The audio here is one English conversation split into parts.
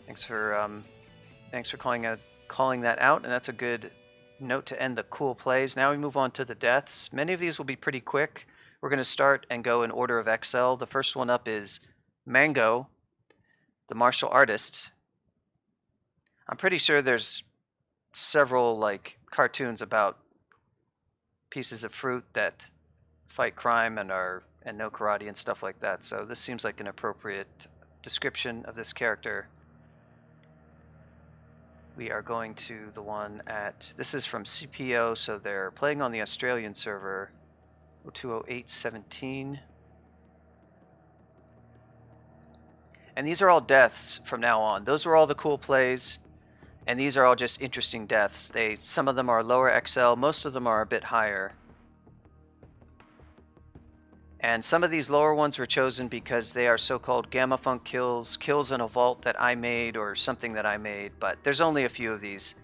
Thanks for calling that out, and that's a good note to end the cool plays. Now we move on to the deaths. Many of these will be pretty quick. We're going to start and go in order of XL. The first one up is Mango, the martial artist. I'm pretty sure there's several like cartoons about pieces of fruit that fight crime and know karate and stuff like that. So this seems like an appropriate description of this character. We are going to the one at, this is from CPO, so they're playing on the Australian server, 020817. And these are all deaths from now on. Those were all the cool plays, and these are all just interesting deaths. Some of them are lower XL, most of them are a bit higher. And some of these lower ones were chosen because they are so-called gamma funk kills, kills in a vault that I made or something that I made, but there's only a few of these.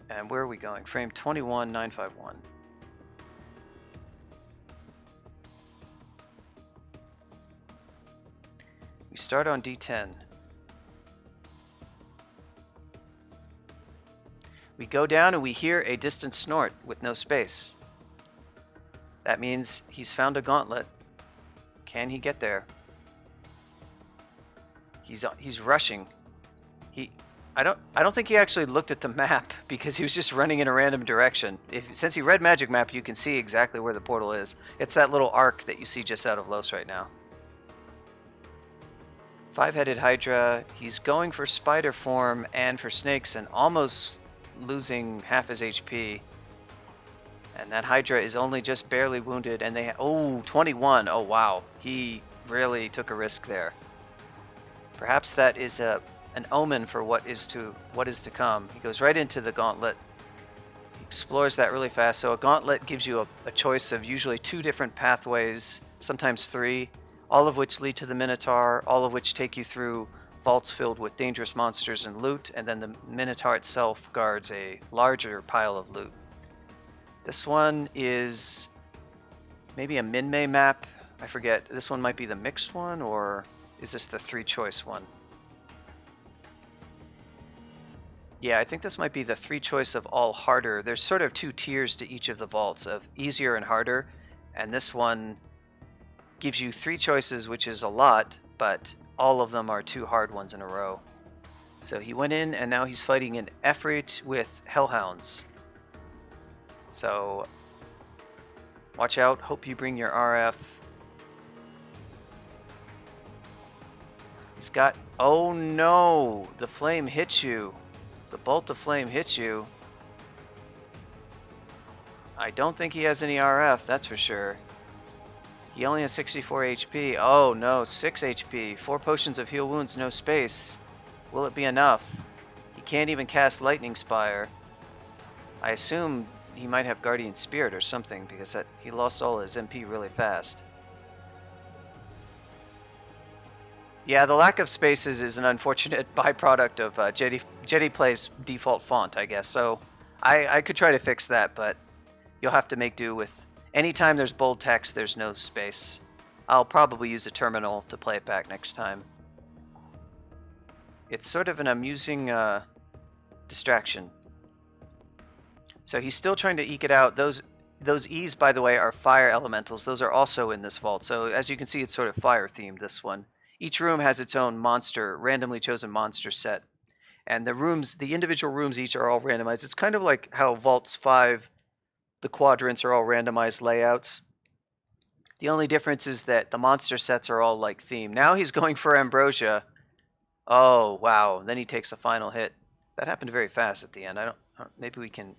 And where are we going? Frame 21951. We start on D10. We go down and we hear a distant snort with no space. That means he's found a gauntlet. Can he get there? He's rushing. I don't think he actually looked at the map because he was just running in a random direction. Since he read Magic Map, you can see exactly where the portal is. It's that little arc that you see just out of Los right now. Five-headed Hydra. He's going for spider form and for snakes and almost losing half his HP. And that Hydra is only just barely wounded, and they oh, 21. Oh wow, he really took a risk there. Perhaps that is an omen for what is to come. He goes right into the gauntlet. He explores that really fast. So a gauntlet gives you a choice of usually 2 different pathways, sometimes 3, all of which lead to the Minotaur, all of which take you through vaults filled with dangerous monsters and loot, and then the Minotaur itself guards a larger pile of loot. This one is maybe a Minmay map. I forget. This one might be the mixed one, or is this the 3-choice one? Yeah, I think this might be the 3-choice of all harder. There's sort of 2 tiers to each of the vaults of easier and harder, and this one gives you 3 choices, which is a lot, but all of them are 2 hard ones in a row. So he went in, and now he's fighting an Efreet with Hellhounds. So, watch out. Hope you bring your RF. He's got... Oh no! The flame hits you. The bolt of flame hits you. I don't think he has any RF, that's for sure. He only has 64 HP. Oh no, 6 HP. 4 potions of heal wounds, no space. Will it be enough? He can't even cast Lightning Spire. I assume he might have Guardian Spirit or something, because he lost all his MP really fast. Yeah, the lack of spaces is an unfortunate byproduct of Jetty Play's default font, I guess. So I could try to fix that, but you'll have to make do with... Anytime there's bold text, there's no space. I'll probably use a terminal to play it back next time. It's sort of an amusing distraction. So he's still trying to eke it out. Those E's, by the way, are fire elementals. Those are also in this vault. So as you can see, it's sort of fire themed, this one. Each room has its own monster, randomly chosen monster set. And the individual rooms each are all randomized. It's kind of like how Vaults 5, the quadrants are all randomized layouts. The only difference is that the monster sets are all like themed. Now he's going for Ambrosia. Oh, wow. Then he takes the final hit. That happened very fast at the end. Maybe we can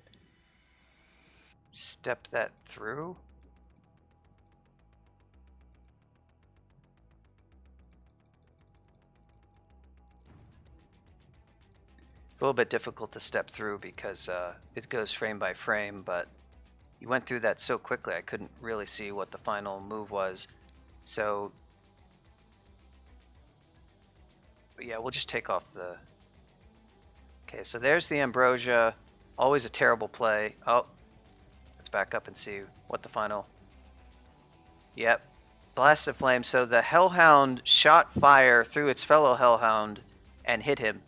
step that through. It's a little bit difficult to step through because it goes frame by frame, but you went through that so quickly I couldn't really see what the final move was. So yeah, we'll just take off the... Okay, so there's the Ambrosia. Always a terrible play. Oh, let's back up and see what the final... Yep. Blast of Flame. So the Hellhound shot fire through its fellow Hellhound and hit him.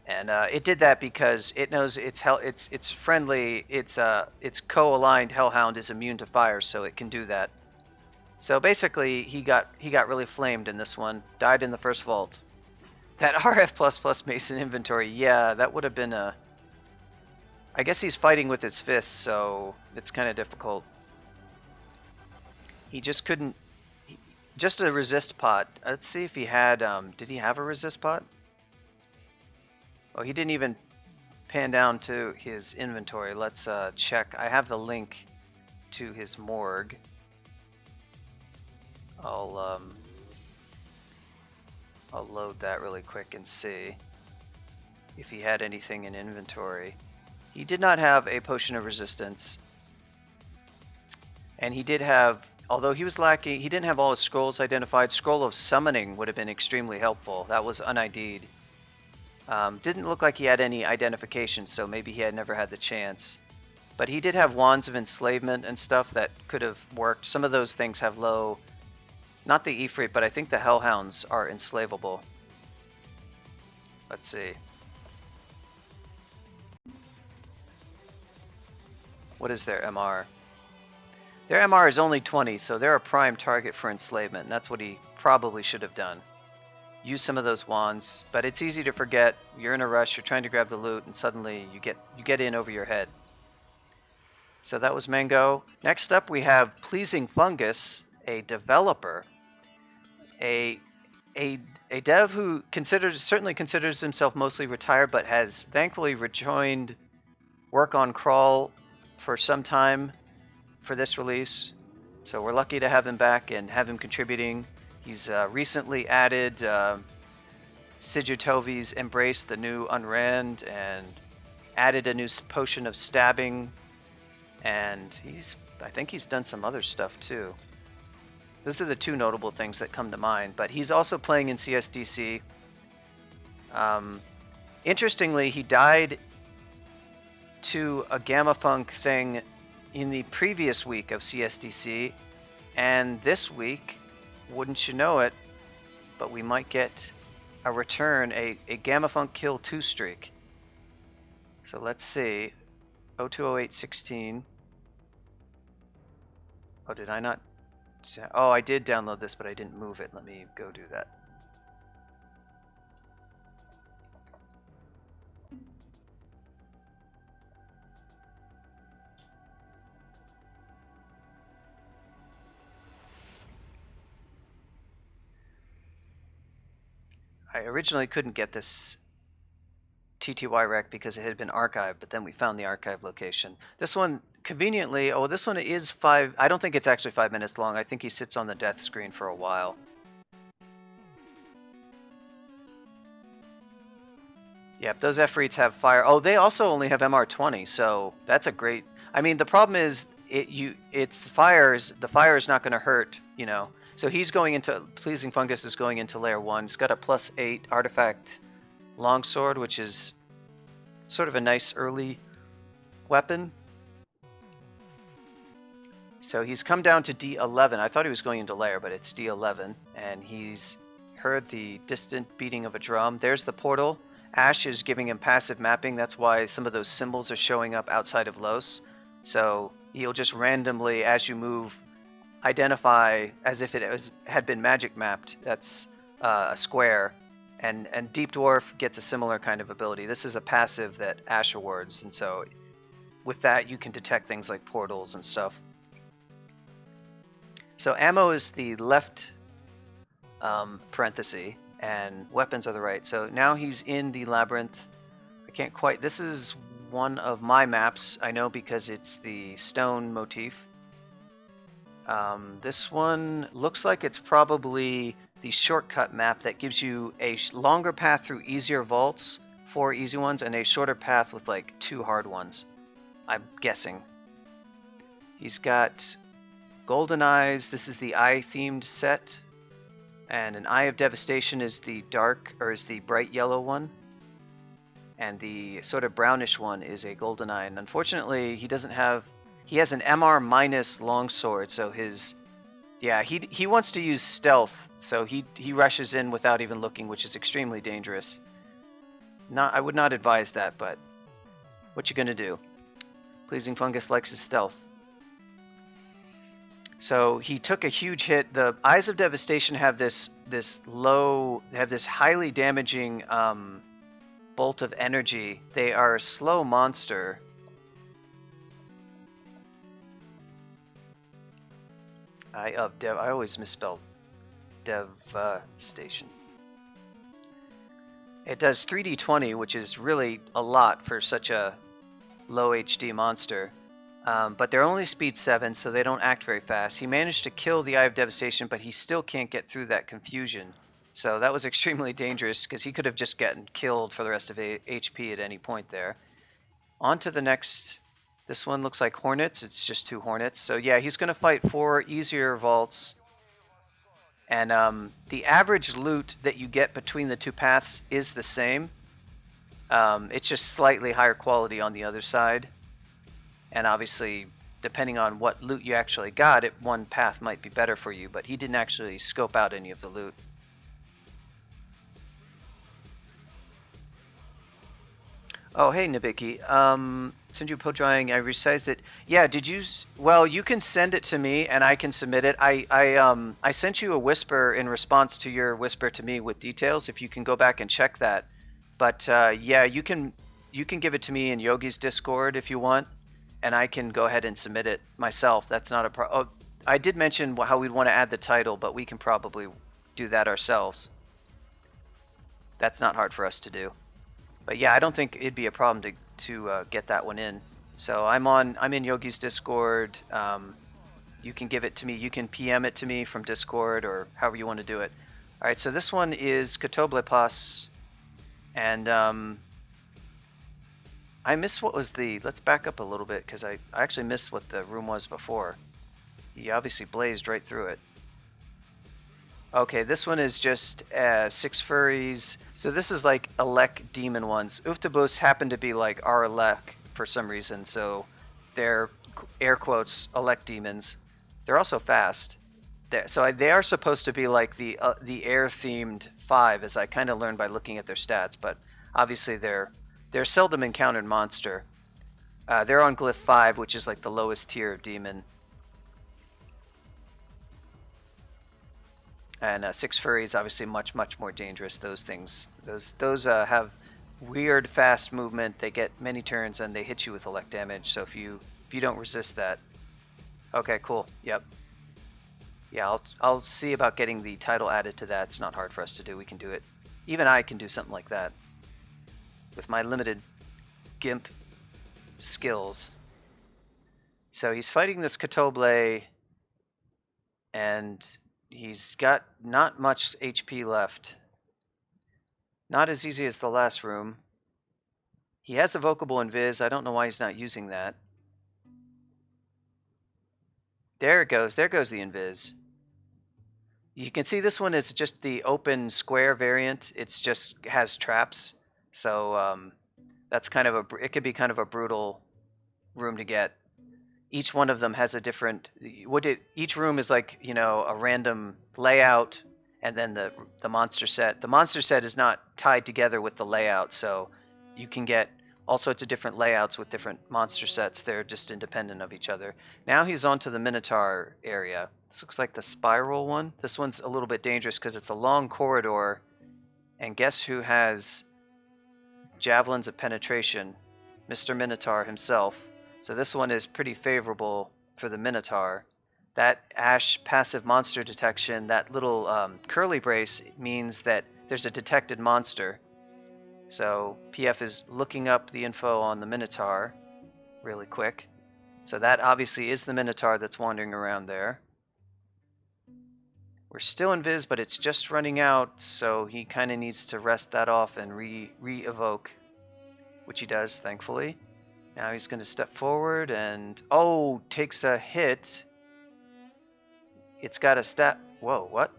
And it did that because it knows its friendly, its co-aligned Hellhound is immune to fire, so it can do that. So basically, he got really flamed in this one. Died in the first vault. That RF++ Mason inventory, yeah, that would have been a. I guess he's fighting with his fists, so it's kind of difficult. He just couldn't. Just a resist pot. Let's see if he had. Did he have a resist pot? Oh, he didn't even pan down to his inventory. Let's check. I have the link to his morgue. I'll load that really quick and see if he had anything in inventory. He did not have a potion of resistance, and he did have, although he was lacking, he didn't have all his scrolls identified. Scroll of Summoning would have been extremely helpful. That was un-ID'd. Didn't look like he had any identification, so maybe he had never had the chance. But he did have Wands of Enslavement and stuff that could have worked. Some of those things have low, not the Ifrit, but I think the Hellhounds are enslavable. Let's see. What is their MR? Their MR is only 20, so they're a prime target for enslavement, and that's what he probably should have done. Use some of those wands, but it's easy to forget. You're in a rush, you're trying to grab the loot, and suddenly you get in over your head. So that was Mango. Next up we have PleasingFungus, a developer. A dev who certainly considers himself mostly retired, but has thankfully rejoined work on Crawl for some time for this release. So we're lucky to have him back and have him contributing. He's recently added Sijutovi's Embrace, the new Unrand, and added a new potion of stabbing. And I think he's done some other stuff too. Those are the two notable things that come to mind. But he's also playing in CSDC. Interestingly, he died to a JFunk thing in the previous week of CSDC, and this week, wouldn't you know it, but we might get a return, a JFunk kill 2 streak. So let's see. 020816. Oh, did I not? Oh, I did download this, but I didn't move it. Let me go do that. I originally couldn't get this TTY rec because it had been archived, but then we found the archive location. This one, conveniently, oh, this one is 5, I don't think it's actually 5 minutes long. I think he sits on the death screen for a while. Yep, those Efreets have fire. Oh, they also only have MR20, so that's a great, I mean, the problem is, it's fires, the fire is not going to hurt, you know. So he's going into, PleasingFungus is going into layer 1. He's got a +8 artifact longsword, which is sort of a nice early weapon. So he's come down to D11. I thought he was going into layer, but it's D11. And he's heard the distant beating of a drum. There's the portal. Ash is giving him passive mapping. That's why some of those symbols are showing up outside of Los. So he'll just randomly, as you move, identify as if it had been magic mapped. That's a square, and Deep Dwarf gets a similar kind of ability. This is a passive that Ash awards, and so with that you can detect things like portals and stuff. So ammo is the left parenthesis, and weapons are the right. So now he's in the labyrinth. I can't quite. This is one of my maps. I know because it's the stone motif. This one looks like it's probably the shortcut map that gives you a longer path through easier vaults, 4 easy ones, and a shorter path with like 2 hard ones, I'm guessing. He's got golden eyes. This is the eye themed set, and an Eye of Devastation is the dark, or is the bright yellow one, and the sort of brownish one is a golden eye. And unfortunately he doesn't have, he has an MR minus longsword, so his Yeah, he wants to use stealth, so he rushes in without even looking, which is extremely dangerous. I would not advise that, but what you gonna do? PleasingFungus likes his stealth. So he took a huge hit. The Eyes of Devastation have this highly damaging bolt of energy. They are a slow monster. I always misspell Devastation. It does 3d20, which is really a lot for such a low HD monster. But they're only speed 7, so they don't act very fast. He managed to kill the Eye of Devastation, but he still can't get through that confusion. So that was extremely dangerous, because he could have just gotten killed for the rest of HP at any point there. On to the next. This one looks like Hornets. It's just 2 Hornets. So yeah, he's going to fight 4 easier vaults. And the average loot that you get between the 2 paths is the same. It's just slightly higher quality on the other side. And obviously, depending on what loot you actually got, one path might be better for you, but he didn't actually scope out any of the loot. Oh, hey, Nabiki. Send you a po drawing. I resized it. Yeah, did you? Well, you can send it to me, and I can submit it. I sent you a whisper in response to your whisper to me with details. If you can go back and check that. But yeah, you can give it to me in Yogi's Discord if you want. And I can go ahead and submit it myself. That's not a problem. Oh, I did mention how we'd want to add the title, but we can probably do that ourselves. That's not hard for us to do. But yeah, I don't think it'd be a problem to get that one in. So I'm in Yogi's Discord. You can give it to me. You can PM it to me from Discord or however you want to do it. All right. So this one is Katoblepas, and I missed what was the. Let's back up a little bit because I actually missed what the room was before. He obviously blazed right through it. Okay, this one is just 6 furries. So this is like Elec demon ones. Uftibos happen to be like our Elec for some reason. So they're air quotes Elec demons. They're also fast. They are supposed to be like the air themed 5, as I kind of learned by looking at their stats. But obviously they're seldom encountered monster. They're on glyph 5, which is like the lowest tier of demon. And 6 furries obviously much more dangerous. Those things, those have weird fast movement. They get many turns and they hit you with elect damage. So if you don't resist that, okay, cool, yep, yeah, I'll see about getting the title added to that. It's not hard for us to do. We can do it. Even I can do something like that with my limited GIMP skills. So he's fighting this Katoble, and he's got not much HP left. Not as easy as the last room. He has evocable invis. I don't know why he's not using that. There it goes. There goes the invis. You can see this one is just the open square variant. It's just has traps. So that's kind of it could be kind of a brutal room to get. Each one of them has a different. Each room is like, you know, a random layout, and then the monster set. The monster set is not tied together with the layout, so you can get all sorts of different layouts with different monster sets. They're just independent of each other. Now he's onto the Minotaur area. This looks like the spiral one. This one's a little bit dangerous because it's a long corridor, and guess who has javelins of penetration? Mr. Minotaur himself. So this one is pretty favorable for the Minotaur. That Ash passive monster detection, that little curly brace, means that there's a detected monster. So PF is looking up the info on the Minotaur really quick. So that obviously is the Minotaur that's wandering around there. We're still in Viz, but it's just running out, so he kind of needs to rest that off and re-evoke, which he does, thankfully. Now he's going to step forward and, oh, takes a hit. It's got a stat. Whoa, what?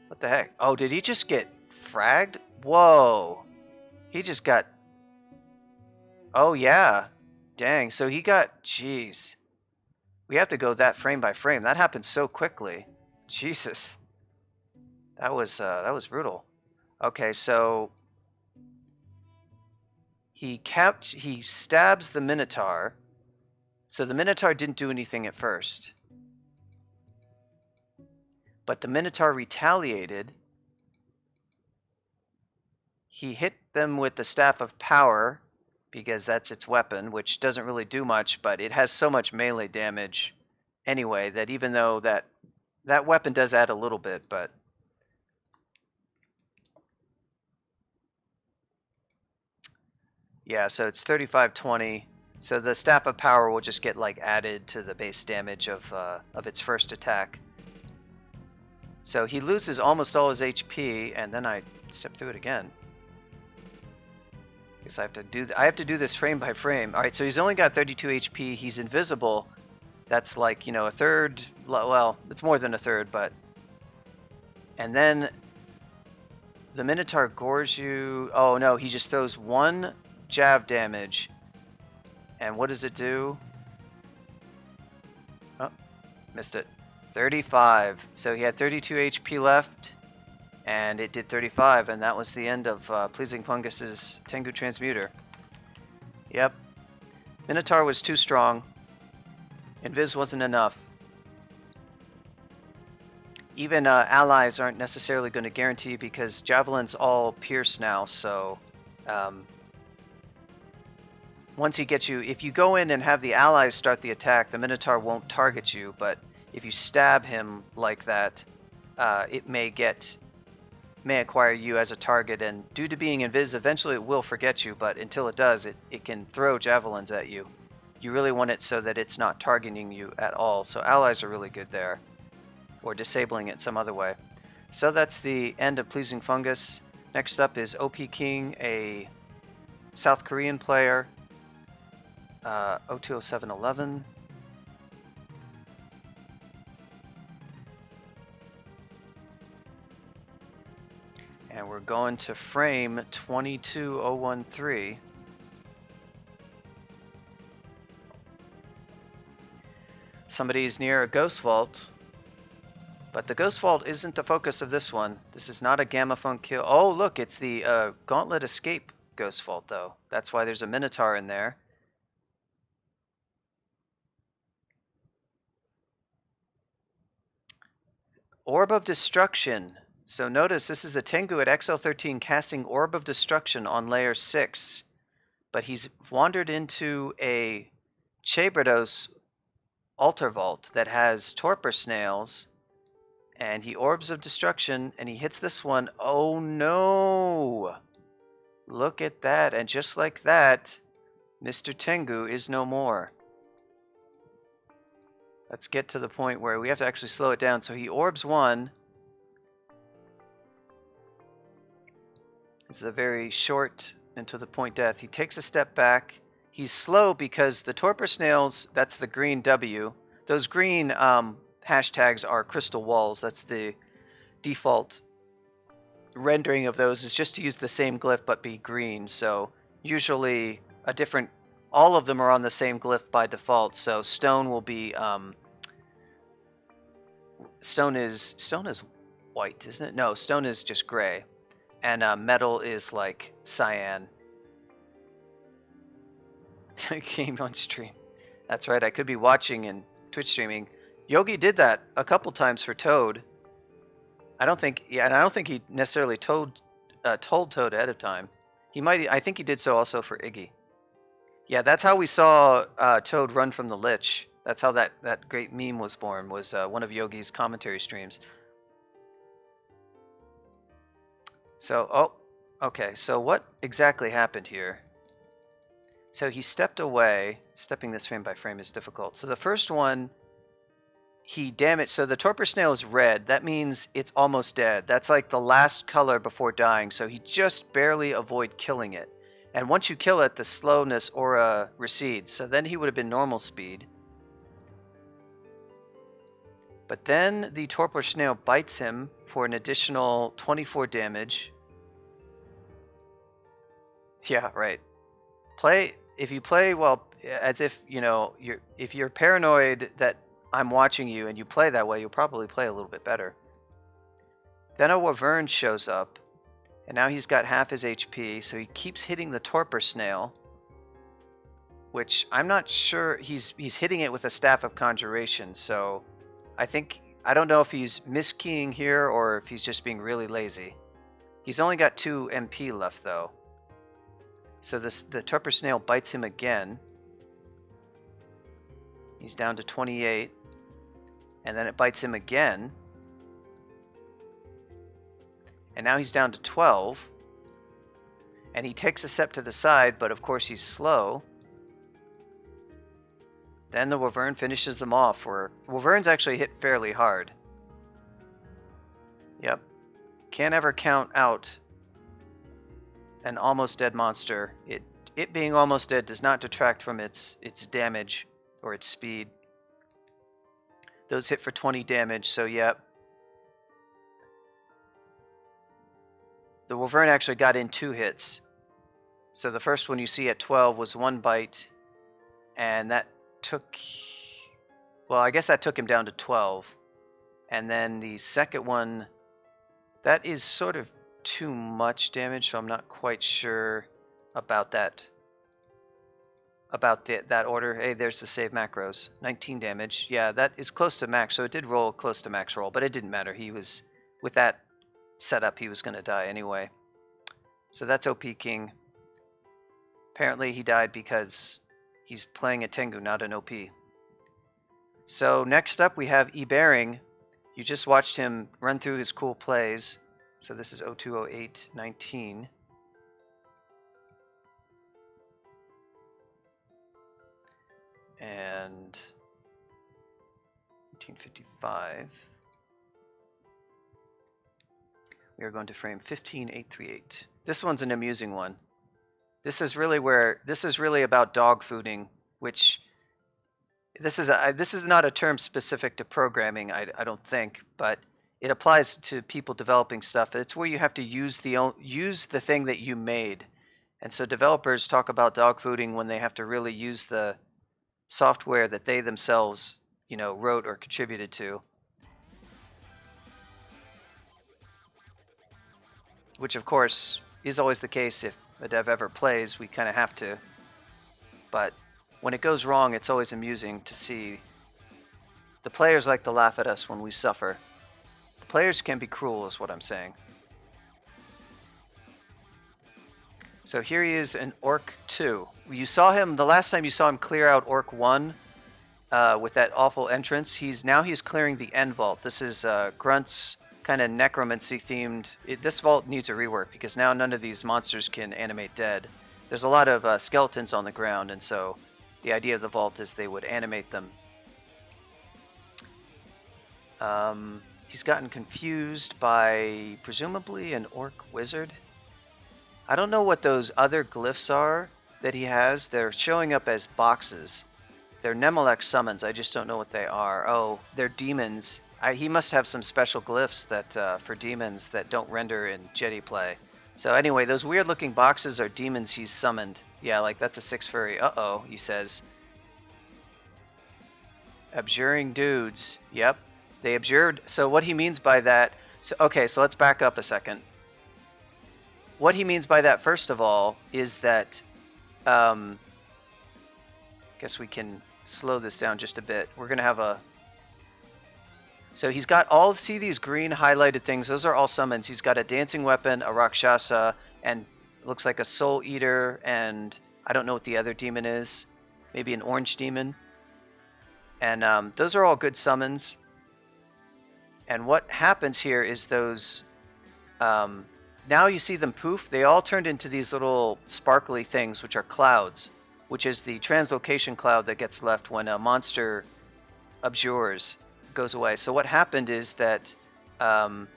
What the heck? Oh, did he just get fragged? Whoa. He just got... Oh, yeah. Dang, so he got... Jeez. We have to go that frame by frame. That happened so quickly. Jesus. That was brutal. Okay, so he stabs the Minotaur. So the Minotaur didn't do anything at first. But the Minotaur retaliated. He hit them with the Staff of Power, because that's its weapon, which doesn't really do much, but it has so much melee damage anyway that even though that weapon does add a little bit, but yeah, so it's 35-20. So the Staff of Power will just get like added to the base damage of its first attack. So he loses almost all his HP, and then I step through it again. Guess I have to do this frame by frame. All right, so he's only got 32 HP. He's invisible. That's like, you know, a third. Well, it's more than a third, but. And then the Minotaur gores you. Oh no, he just throws one jab damage. And what does it do? Oh, missed it. 35. So he had 32 HP left. And it did 35, and that was the end of PleasingFungus's Tengu Transmuter. Yep. Minotaur was too strong. Invis wasn't enough. Even allies aren't necessarily going to guarantee because Javelin's all pierce now, so once he gets you, if you go in and have the allies start the attack, the Minotaur won't target you, but if you stab him like that, it may acquire you as a target, and due to being invis, eventually it will forget you, but until it does, it can throw javelins at you. You really want it so that it's not targeting you at all, so allies are really good there, or disabling it some other way. So that's the end of PleasingFungus. Next up is OpKing, a South Korean player, 020711. And we're going to frame 22013. Somebody's near a ghost vault, but the ghost vault isn't the focus of this one. This is not a Gamma Funk kill. Oh, look, it's the Gauntlet Escape ghost vault, though. That's why there's a Minotaur in there. Orb of Destruction. So notice this is a Tengu at XL13 casting Orb of Destruction on layer 6. But he's wandered into a Chebrados altar vault that has torpor snails. And he Orbs of Destruction and he hits this one. Oh no! Look at that. And just like that, Mr. Tengu is no more. Let's get to the point where we have to actually slow it down. So he Orbs one. This is a very short and to the point death. He takes a step back. He's slow because the torpor snails, that's the green W. Those green hashtags are crystal walls. That's the default rendering of those, is just to use the same glyph but be green. So usually all of them are on the same glyph by default. So stone will be stone is white, isn't it? No, stone is just gray. And metal is like cyan. Game on stream. That's right, I could be watching and Twitch streaming. Yogi did that a couple times for Toad. I don't think he necessarily told Toad ahead of time. I think he did so also for Iggy. Yeah, that's how we saw Toad run from the Lich. That's how that great meme was born, was one of Yogi's commentary streams. So, okay, so what exactly happened here? So he stepped away. Stepping this frame by frame is difficult. So the first one, he damaged. So the torpor snail is red. That means it's almost dead. That's like the last color before dying. So he just barely avoided killing it. And once you kill it, the slowness aura recedes. So then he would have been normal speed. But then the torpor snail bites him for an additional 24 damage. Yeah, right. If you play while as if, you know, if you're paranoid that I'm watching you and you play that way, you'll probably play a little bit better. Then a Wyvern shows up, and now he's got half his HP, so he keeps hitting the Torpor Snail, which I'm not sure he's hitting it with a Staff of Conjuration, so I don't know if he's miskeying here or if he's just being really lazy. He's only got 2 MP left though. So the Torpor Snail bites him again. He's down to 28. And then it bites him again. And now he's down to 12. And he takes a step to the side, but of course he's slow. Then the Wyvern finishes them off. Wyverns actually hit fairly hard. Yep. Can't ever count out an almost dead monster. It being almost dead does not detract from its damage or its speed. Those hit for 20 damage, so yep. The Wyvern actually got in 2 hits. So the first one you see at 12 was 1 bite, and that took, well, I guess that took him down to 12. And then the second one, that is sort of too much damage, so I'm not quite sure about that. About that order. Hey, there's the save macros. 19 damage. Yeah, that is close to max, so it did roll close to max roll, but it didn't matter. He was, with that setup, he was going to die anyway. So that's OpKing. Apparently he died because he's playing a Tengu, not an OP. So next up we have ebering. You just watched him run through his cool plays. So this is 020819. And 1855. We are going to frame 15838. This one's an amusing one. This is really about dog fooding, which this is not a term specific to programming, I don't think, but it applies to people developing stuff. It's where you have to use the thing that you made. And so developers talk about dog fooding when they have to really use the software that they themselves, you know, wrote or contributed to. Which of course is always the case. If a dev ever plays, we kind of have to. But when it goes wrong, it's always amusing to see. The players like to laugh at us when we suffer. The players can be cruel, is what I'm saying. So here he is in Orc 2. You saw him, the last time you saw him clear out Orc 1 with that awful entrance. He's clearing the end vault. This is Grunt's kind of necromancy themed. This vault needs a rework because now none of these monsters can animate dead. There's a lot of skeletons on the ground, and so the idea of the vault is they would animate them. He's gotten confused by presumably an orc wizard. I don't know what those other glyphs are that he has. They're showing up as boxes. They're Nemelech summons. I just don't know what they are. Oh, they're demons. He must have some special glyphs that for demons that don't render in Jedi play. So anyway, those weird looking boxes are demons he's summoned. Yeah, like that's a 6 furry. Uh-oh, he says. Abjuring dudes. Yep. They abjured. So what he means by that... So let's back up a second. What he means by that, first of all, is that... guess we can slow this down just a bit. We're going to have a... So he's got all, see these green highlighted things? Those are all summons. He's got a dancing weapon, a Rakshasa, and looks like a soul eater, and I don't know what the other demon is. Maybe an orange demon. And those are all good summons. And what happens here is those... now you see them poof. They all turned into these little sparkly things, which are clouds, which is the translocation cloud that gets left when a monster abjures. Goes away. So what happened is that and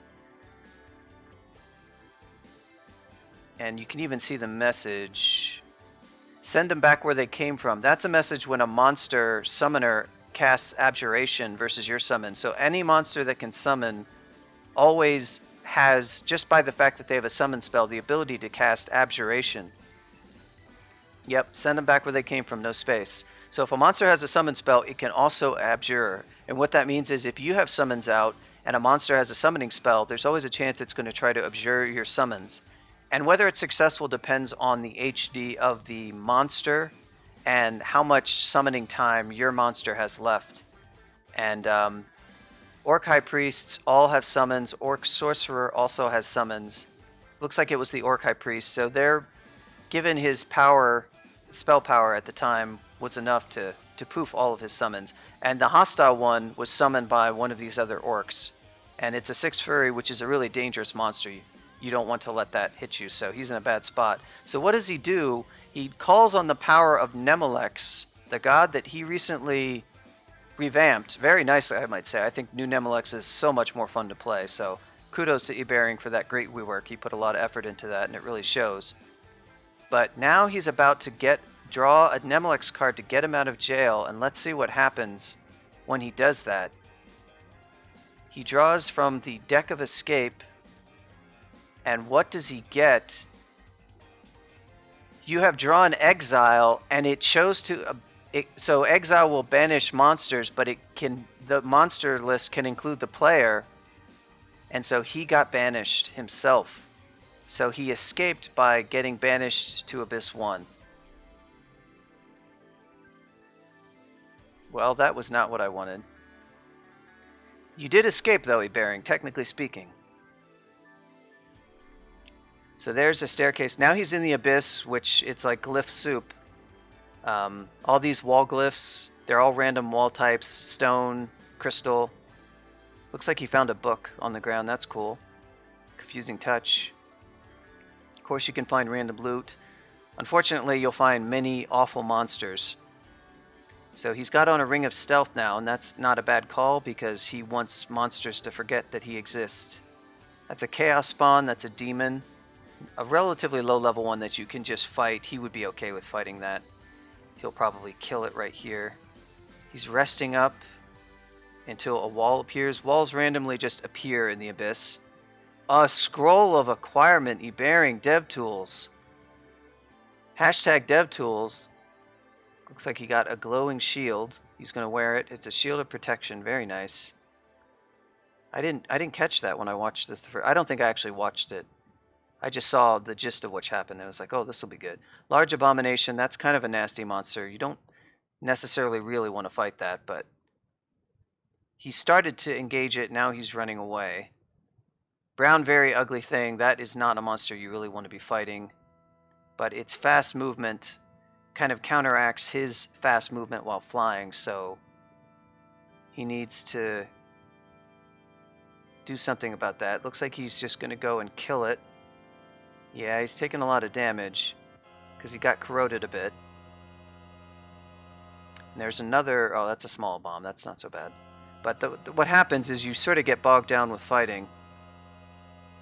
you can even see the message, send them back where they came from. That's a message when a monster summoner casts abjuration versus your summon. So any monster that can summon always has, just by the fact that they have a summon spell, the ability to cast abjuration. Yep, send them back where they came from, no space. So if a monster has a summon spell, it can also abjure. And what that means is if you have summons out and a monster has a summoning spell, there's always a chance it's going to try to abjure your summons. And whether it's successful depends on the HD of the monster and how much summoning time your monster has left. And Orc High Priests all have summons. Orc Sorcerer also has summons. Looks like it was the Orc High Priest, so they're given his power, spell power at the time was enough to poof all of his summons. And the hostile one was summoned by one of these other orcs. And it's a 6 furry, which is a really dangerous monster. You don't want to let that hit you, so he's in a bad spot. So what does he do? He calls on the power of Nemelex, the god that he recently revamped very nicely, I might say. I think new Nemelex is so much more fun to play, so kudos to ebering for that great rework. He put a lot of effort into that, and it really shows. But now he's about to draw a Nemelex card to get him out of jail, and let's see what happens when he does that. He draws from the Deck of Escape, and what does he get? You have drawn Exile, and it chose to... so Exile will banish monsters, but the monster list can include the player, and so he got banished himself. So he escaped by getting banished to Abyss 1. Well, that was not what I wanted. You did escape, though, ebering, technically speaking. So there's a staircase. Now he's in the Abyss, which it's like glyph soup. All these wall glyphs, they're all random wall types, stone, crystal. Looks like he found a book on the ground. That's cool. Confusing touch. Of course, you can find random loot. Unfortunately, you'll find many awful monsters. So he's got on a ring of stealth now, and that's not a bad call because he wants monsters to forget that he exists. That's a chaos spawn, that's a demon. A relatively low level one that you can just fight. He would be okay with fighting that. He'll probably kill it right here. He's resting up until a wall appears. Walls randomly just appear in the Abyss. A scroll of acquirement, ebering, DevTools. Hashtag DevTools. Looks like he got a glowing shield. He's going to wear it. It's a shield of protection. Very nice. I didn't catch that when I watched this. I don't think I actually watched it. I just saw the gist of what happened. I was like, oh, this will be good. Large Abomination, that's kind of a nasty monster. You don't necessarily really want to fight that, but he started to engage it. Now he's running away. Brown Very Ugly Thing, that is not a monster you really want to be fighting, but its fast movement kind of counteracts his fast movement while flying, so he needs to do something about that. Looks like he's just going to go and kill it. Yeah, he's taking a lot of damage because he got corroded a bit. And there's another... oh, that's a small bomb. That's not so bad. But what happens is you sort of get bogged down with fighting.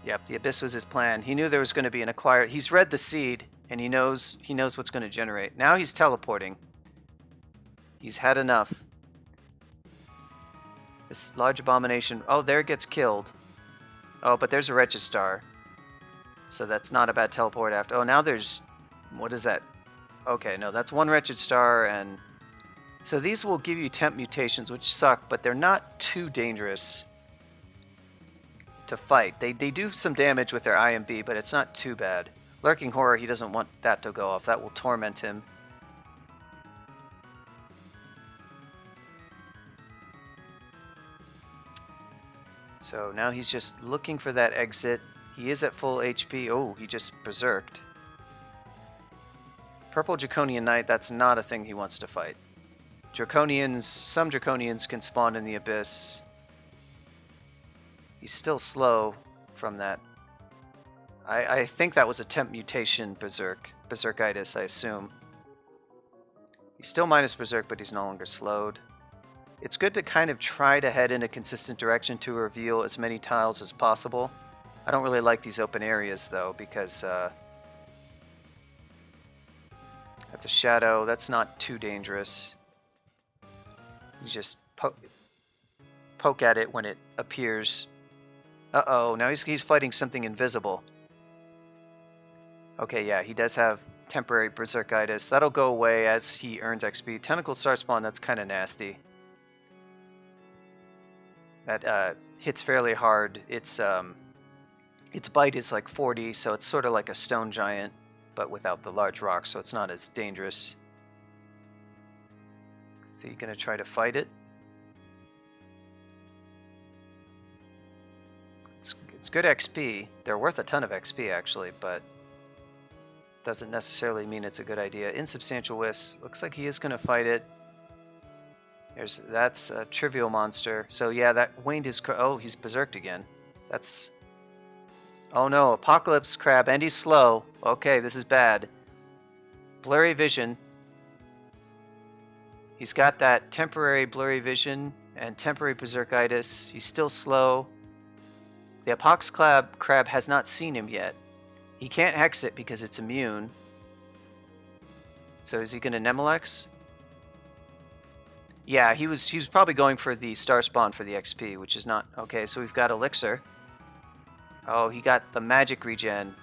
Yep, the Abyss was his plan. He knew there was going to be an acquired... he's read the seed, and he knows what's going to generate. Now he's teleporting. He's had enough. This large abomination... oh, there it gets killed. Oh, but there's a Wretched Star. So that's not a bad teleport after... oh, now there's... what is that? Okay, no, that's one Wretched Star, and... so these will give you temp mutations, which suck, but they're not too dangerous to fight. They do some damage with their IMB, but it's not too bad. Lurking Horror, he doesn't want that to go off. That will torment him. So now he's just looking for that exit. He is at full HP. Oh, he just berserked. Purple Draconian Knight, that's not a thing he wants to fight. Draconians, some Draconians can spawn in the Abyss. He's still slow from that. I think that was a temp mutation berserkitis, I assume. He's still minus berserk, but he's no longer slowed. It's good to kind of try to head in a consistent direction to reveal as many tiles as possible. I don't really like these open areas though, because that's a shadow. That's not too dangerous. You just poke at it when it appears. Uh-oh, now he's fighting something invisible. Okay, yeah, he does have temporary berserkitis. That'll go away as he earns XP. Tentacle star spawn, that's kind of nasty. That hits fairly hard. Its bite is like 40, so it's sort of like a stone giant, but without the large rock, so it's not as dangerous. Is he gonna try to fight it? It's good XP. They're worth a ton of XP actually, but doesn't necessarily mean it's a good idea. Insubstantial Wisp. Looks like he is gonna fight it. That's a trivial monster. So yeah, that waned his. Oh, he's berserked again. That's. Oh no, Apocalypse Crab, and he's slow. Okay, this is bad. Blurry vision. He's got that temporary blurry vision and temporary berserkitis. He's still slow. The Apox Crab has not seen him yet. He can't hex it because it's immune. So is he gonna Nemelex? Yeah, he was probably going for the star spawn for the XP, which is not okay. So we've got Elixir. Oh, he got the magic regen.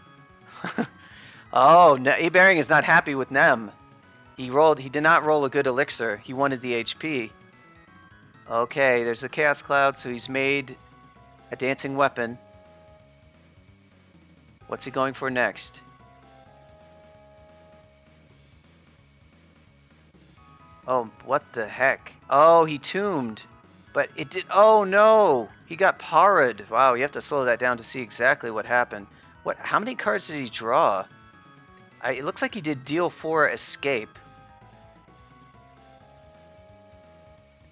Oh, ebering is not happy with Nem. He did not roll a good Elixir. He wanted the HP. Okay, there's a Chaos Cloud, so he's made a dancing weapon. What's he going for next? Oh, what the heck? Oh, he tombed. But it did. Oh no! He got parried. Wow, you have to slow that down to see exactly what happened. What? How many cards did he draw? It looks like he did deal 4 escape.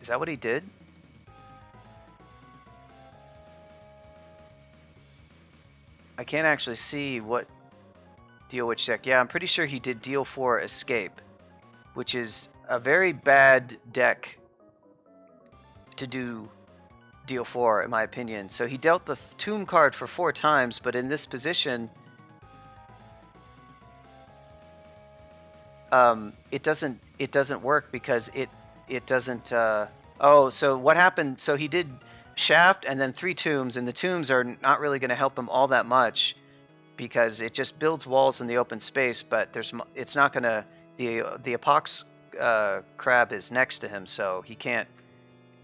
Is that what he did? I can't actually see what deal which deck. Yeah, I'm pretty sure he did deal 4 escape, which is a very bad deck to do deal 4 in my opinion. So he dealt the tomb card for 4 times, but in this position it doesn't work because it doesn't oh, so what happened, so he did shaft and then 3 tombs, and the tombs are not really going to help him all that much because it just builds walls in the open space, but it's not going to, the Apox Crab is next to him, so he can't.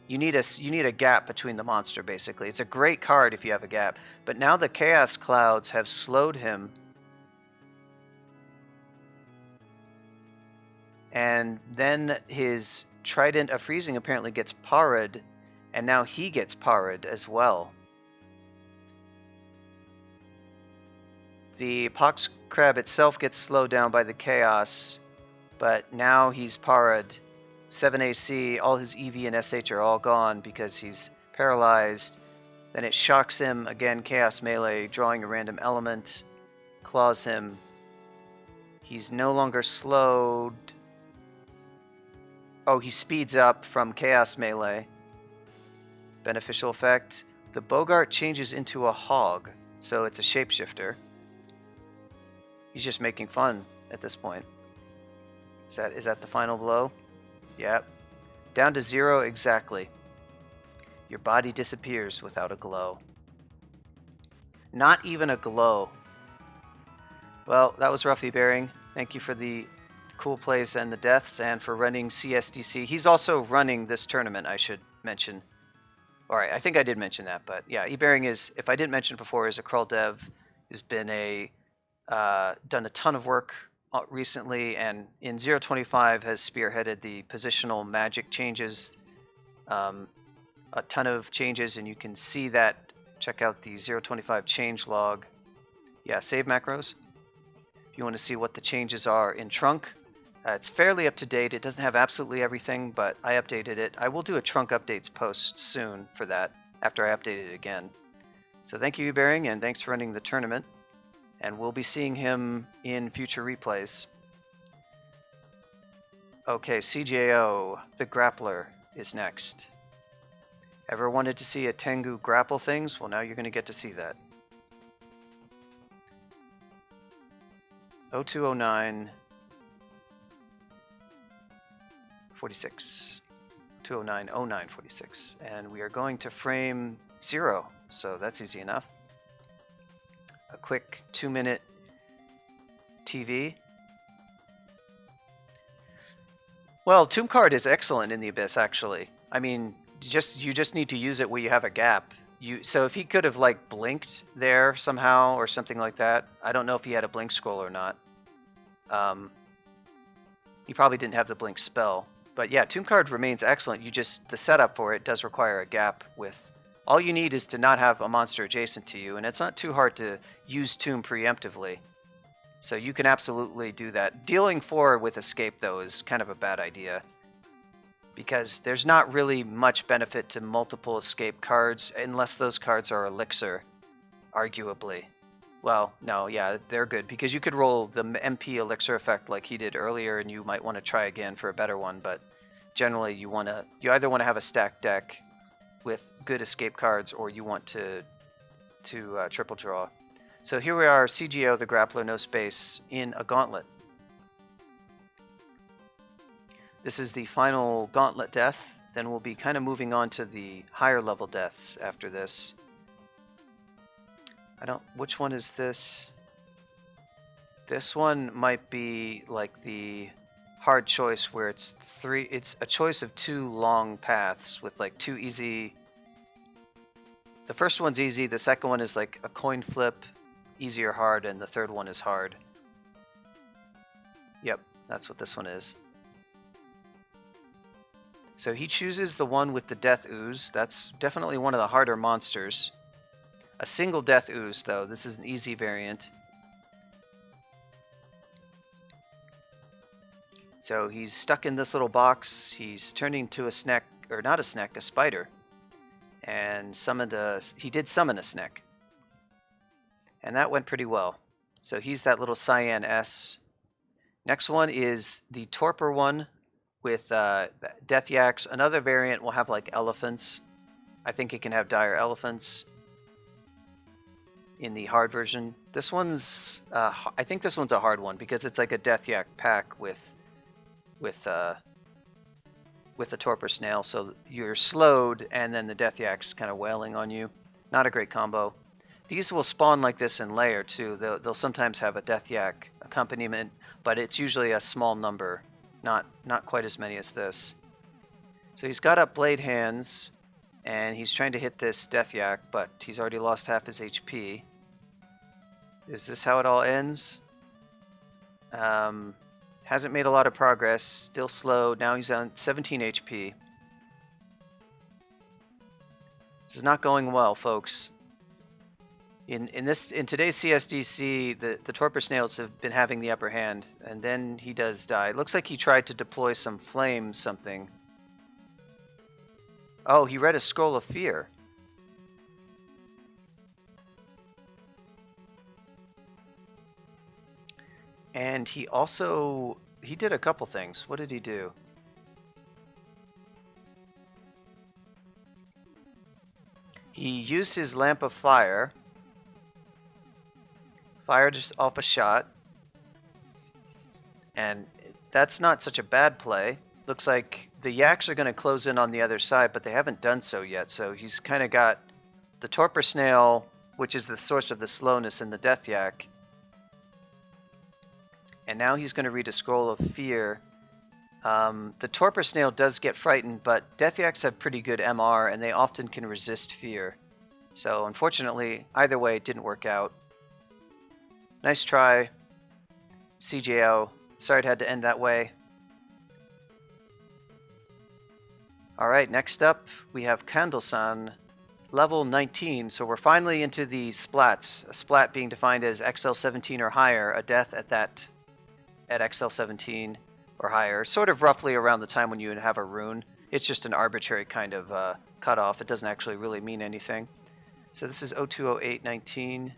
You need a gap between the monster, basically. It's a great card if you have a gap, but now the Chaos Clouds have slowed him, and then his Trident of Freezing apparently gets parried, and now he gets parried as well. The Pox Crab itself gets slowed down by the Chaos, but now he's parried. 7 AC, all his EV and SH are all gone because he's paralyzed. Then it shocks him, again Chaos Melee, drawing a random element, claws him. He's no longer slowed. Oh, he speeds up from Chaos Melee. Beneficial effect. The Bogart changes into a hog, so it's a shapeshifter. He's just making fun at this point. Is that the final blow? Yep. Down to 0 exactly. Your body disappears without a glow. Not even a glow. Well, that was rough ebering. Thank you for the cool plays and the deaths, and for running CSDC. He's also running this tournament, I should mention. Alright, I think I did mention that, but yeah, ebering is, if I didn't mention it before, is a Krull dev, has been done a ton of work recently, and in 0.25 has spearheaded the positional magic changes, a ton of changes, and you can see that. Check out the 0.25 change log. Yeah, save macros if you want to see what the changes are in Trunk. It's fairly up to date. It doesn't have absolutely everything, but I updated it. I will do a Trunk updates post soon for that, after I update it again. So thank you, ebering, and thanks for running the tournament. And we'll be seeing him in future replays. Okay, CJO, the Grappler, is next. Ever wanted to see a Tengu grapple things? Well, now you're going to get to see that. 0209 46. 209 09 46. And we are going to frame 0, so that's easy enough. A quick 2-minute TV. Well, Tomb Card is excellent in the Abyss, actually. I mean, you just need to use it where you have a gap. So if he could have like blinked there somehow or something like that, I don't know if he had a blink scroll or not. He probably didn't have the blink spell, but yeah, Tomb Card remains excellent. The setup for it does require a gap with. All you need is to not have a monster adjacent to you, and it's not too hard to use Tomb preemptively. So you can absolutely do that. Dealing 4 with Escape, though, is kind of a bad idea, because there's not really much benefit to multiple Escape cards unless those cards are Elixir, arguably. Well, no, yeah, they're good, because you could roll the MP Elixir effect like he did earlier, and you might want to try again for a better one, but generally you either want to have a stacked deck with good Escape cards, or you want to triple draw. So here we are, CGO, the Grappler, no space, in a Gauntlet. This is the final Gauntlet death. Then we'll be kind of moving on to the higher level deaths after this. Which one is this? This one might be like the hard choice where it's a choice of 2 long paths with like 2 easy. The first one's easy, the second one is like a coin flip, easy or hard, and the third one is hard. Yep, that's what this one is. So he chooses the one with the Death Ooze. That's definitely one of the harder monsters. A single Death Ooze, though. This is an easy variant. So he's stuck in this little box. He's turning to a snack, or not a snack, a spider. And he did summon a snack. And that went pretty well. So he's that little Cyan S. Next one is the Torpor one with Death Yaks. Another variant will have like elephants. I think it can have dire elephants in the hard version. This one's, I think this one's a hard one because it's like a Death Yak pack with a Torpor Snail. So you're slowed and then the Death Yak's kind of wailing on you. Not a great combo. These will spawn like this in layer too. They'll sometimes have a Death Yak accompaniment, but it's usually a small number, not quite as many as this. So he's got up Blade Hands, and he's trying to hit this Death Yak, but he's already lost half his HP. Is this how it all ends? Hasn't made a lot of progress, still slow. Now he's on 17 HP. This is not going well, folks. In today's CSDC, the Torpor Snails have been having the upper hand, and then he does die. It looks like he tried to deploy some flame something. Oh, he read a Scroll of Fear. And he did a couple things. What did he do? He used his Lamp of Fire. Fired just off a shot. And that's not such a bad play. Looks like the Yaks are going to close in on the other side, but they haven't done so yet. So he's kind of got the Torpor Snail, which is the source of the slowness in the Death Yak. And now he's going to read a Scroll of Fear. The Torpor Snail does get frightened, but Death Yaks have pretty good MR, and they often can resist fear. So unfortunately, either way, it didn't work out. Nice try, CJO. Sorry it had to end that way. Alright, next up we have Candlesan, level 19. So we're finally into the splats. A splat being defined as XL17 or higher, a death at XL17 or higher. Sort of roughly around the time when you have a rune. It's just an arbitrary kind of cutoff. It doesn't actually really mean anything. So this is 020819.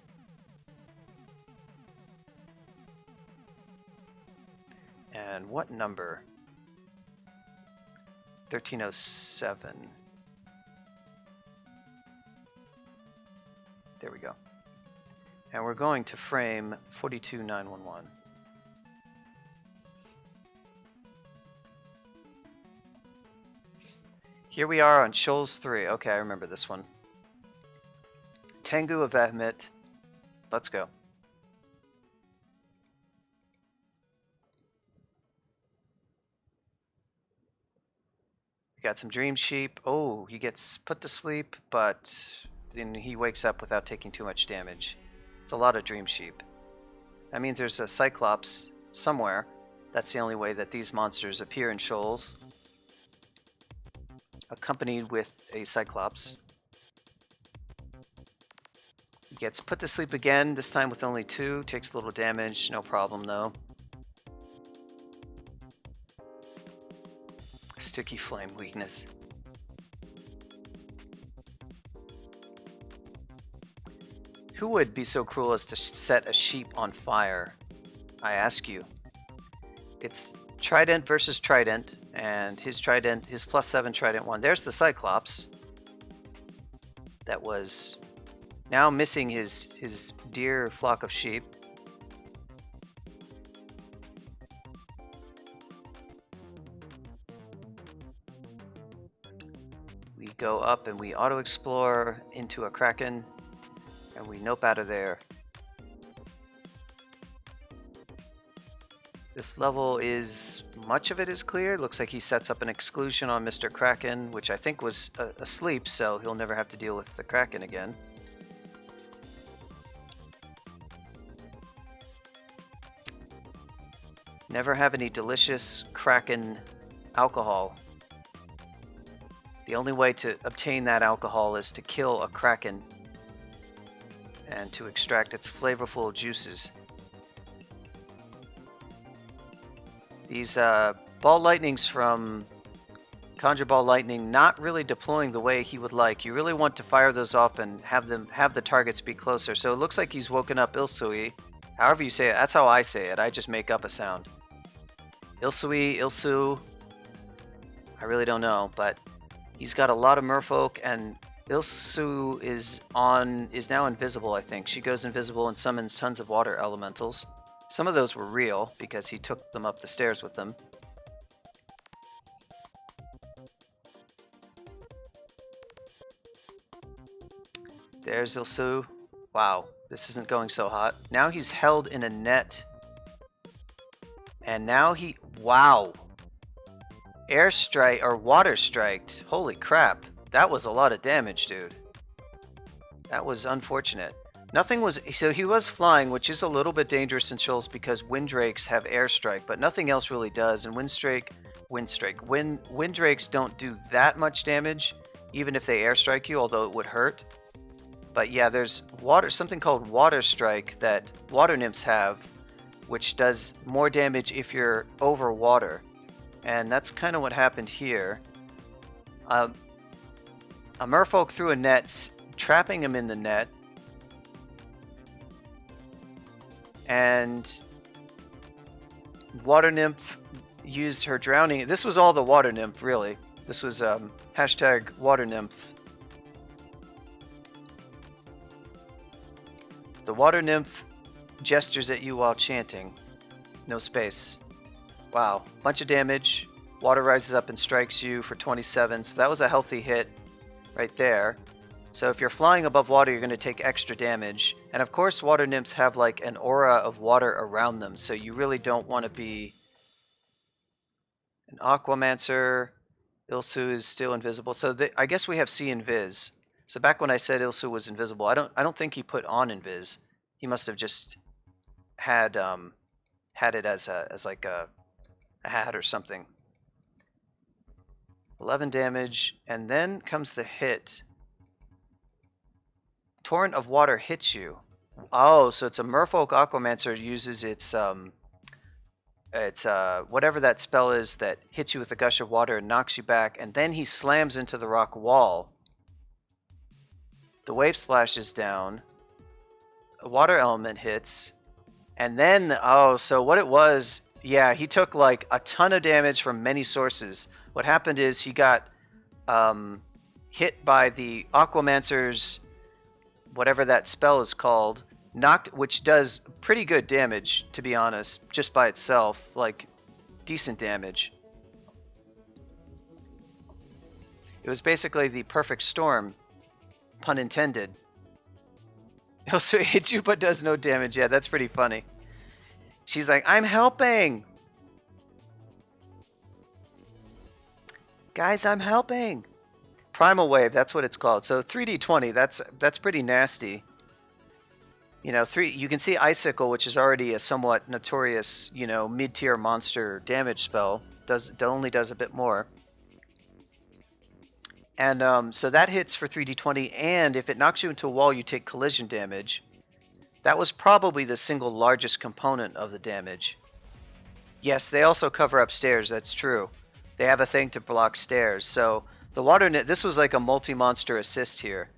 And what number? 1307. There we go. And we're going to frame 42911. Here we are on Shoals 3. Okay, I remember this one. Tengu of Ehmit. Let's go. We got some dream sheep. Oh, he gets put to sleep, but then he wakes up without taking too much damage. It's a lot of dream sheep. That means there's a cyclops somewhere. That's the only way that these monsters appear in shoals, accompanied with a cyclops. He gets put to sleep again, this time with only 2. Takes a little damage, no problem though. Sticky flame weakness. Who would be so cruel as to set a sheep on fire? I ask you. It's Trident versus Trident, and his Trident, his +7 Trident won. There's the Cyclops. That was now missing his dear flock of sheep. We go up and we auto-explore into a Kraken, and we nope out of there. This level is, much of it is clear. Looks like he sets up an exclusion on Mr. Kraken, which I think was asleep, so he'll never have to deal with the Kraken again. Never have any delicious Kraken alcohol. The only way to obtain that alcohol is to kill a Kraken and to extract its flavorful juices. These ball lightnings from Conjure Ball Lightning not really deploying the way he would like. You really want to fire those off and have the targets be closer. So it looks like he's woken up Ilsui. However you say it, that's how I say it. I just make up a sound. Ilsui, Ilsu. I really don't know, but he's got a lot of merfolk, and Ilsu is now invisible, I think. She goes invisible and summons tons of water elementals. Some of those were real because he took them up the stairs with them. There's Ilsu. Wow, this isn't going so hot. Now he's held in a net. And now wow. Airstrike or water striked. Holy crap. That was a lot of damage, dude. That was unfortunate. Nothing was, so he was flying, which is a little bit dangerous in shoals because windrakes have airstrike, but nothing else really does. And windrakes don't do that much damage, even if they airstrike you, although it would hurt. But yeah, there's something called water strike that water nymphs have, which does more damage if you're over water. And that's kind of what happened here. A merfolk threw a net, trapping him in the net. And water nymph used her drowning. This was all the water nymph, really. This was hashtag water nymph. The water nymph gestures at you while chanting. No space. Wow, bunch of damage. Water rises up and strikes you for 27, so that was a healthy hit right there. So if you're flying above water, you're going to take extra damage. And of course, water nymphs have like an aura of water around them, so you really don't want to be an Aquamancer. Ilsu is still invisible, so I guess we have C Invis. So back when I said Ilsu was invisible, I don't think he put on Invis. He must have just had it as like a hat or something. 11 damage, and then comes the hit. Torrent of water hits you. Oh, so it's a Merfolk Aquamancer uses its whatever that spell is that hits you with a gush of water and knocks you back, and then he slams into the rock wall. The wave splashes down. A water element hits, and then so what it was, yeah, he took like a ton of damage from many sources. What happened is he got hit by the Aquamancer's whatever that spell is called, which does pretty good damage, to be honest, just by itself, like decent damage. It was basically the perfect storm, pun intended. It also hits you but does no damage. Yeah, that's pretty funny. She's like, I'm helping! Guys, I'm helping. Primal Wave, that's what it's called. So 3d20, that's pretty nasty. You know, you can see Icicle, which is already a somewhat notorious, you know, mid-tier monster damage spell, only does a bit more. And so that hits for 3d20, and if it knocks you into a wall, you take collision damage. That was probably the single largest component of the damage. Yes, they also cover up stairs, that's true. They have a thing to block stairs, so the water this was like a multi-monster assist here.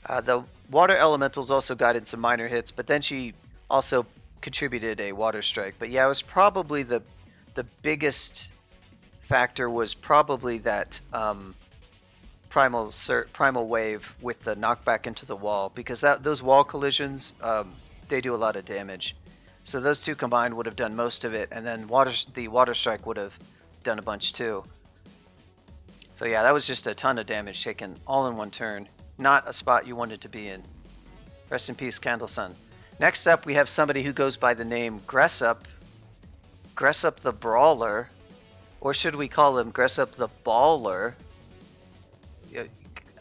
The water elementals also got in some minor hits, but then she also contributed a water strike. But yeah, it was probably the biggest factor was probably that primal wave with the knockback into the wall, because those wall collisions they do a lot of damage. So those two combined would have done most of it, and then the water strike would have done a bunch too. So yeah, that was just a ton of damage taken all in one turn. Not a spot you wanted to be in. Rest in peace, candlesan. Next up, we have somebody who goes by the name gressup. Gressup the Brawler. Or should we call him Gressup the Baller?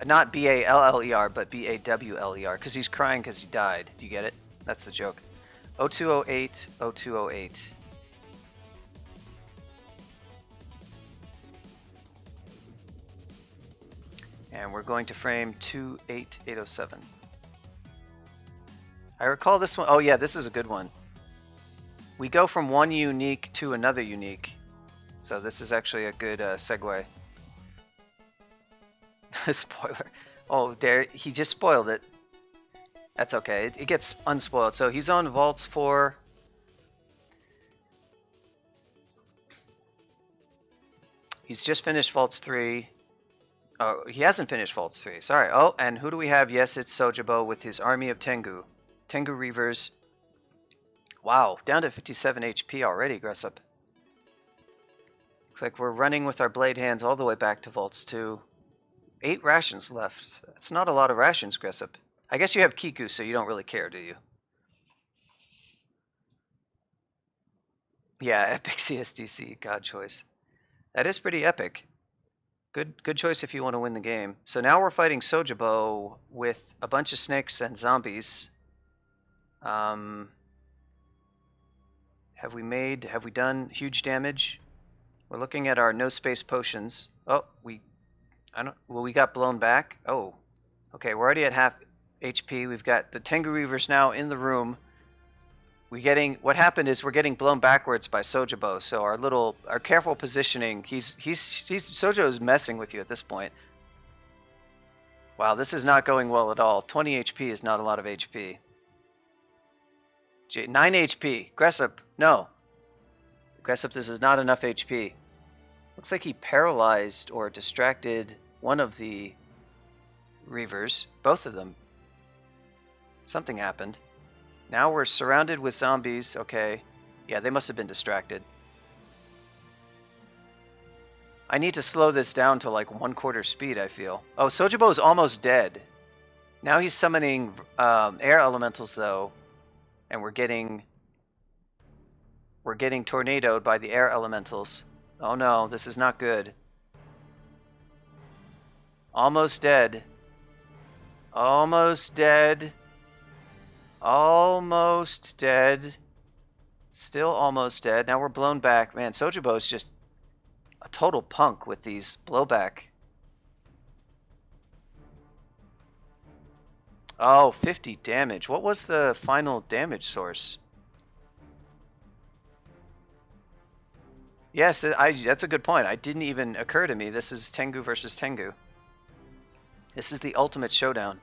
Not B-A-L-L-E-R, but B-A-W-L-E-R, because he's crying because he died. Do you get it? That's the joke. 0208, 0208. And we're going to frame 28807. I recall this one. Oh yeah, this is a good one. We go from one unique to another unique. So this is actually a good segue. Spoiler. Oh, there, he just spoiled it. That's okay. It gets unspoiled. So he's on Vaults 4. He's just finished Vaults 3. Oh, he hasn't finished Vaults 3. Sorry. Oh, and who do we have? Yes, it's Sojibo with his army of Tengu. Tengu Reavers. Wow, down to 57 HP already, Gressup. Looks like we're running with our blade hands all the way back to Vaults 2. 8 rations left. That's not a lot of rations, Gressup. I guess you have Kiku, so you don't really care, do you? Yeah, epic CSDC, God choice. That is pretty epic. Good choice if you want to win the game. So now we're fighting Sojibo with a bunch of snakes and zombies. Have we done huge damage? We're looking at our no space potions. Oh, we got blown back. Oh, okay, we're already at half HP. We've got the Tengu Reavers now in the room. What happened is we're getting blown backwards by Sojibo. So our careful positioning. Sojo's messing with you at this point. Wow, this is not going well at all. 20 HP is not a lot of HP. 9 HP. Gressup, no. Gressup, this is not enough HP. Looks like he paralyzed or distracted one of the Reavers. Both of them. Something happened. Now we're surrounded with zombies. Okay. Yeah, they must have been distracted. I need to slow this down to like 1/4 speed, I feel. Oh, Sojibo is almost dead. Now he's summoning air elementals, though. And we're getting tornadoed by the air elementals. Oh no, this is not good. Almost dead. Almost dead. Almost dead. Still almost dead. Now we're blown back. Man, Sojibo is just a total punk with these blowback. Oh, 50 damage. What was the final damage source? Yes, that's a good point. It didn't even occur to me. This is Tengu versus Tengu. This is the ultimate showdown.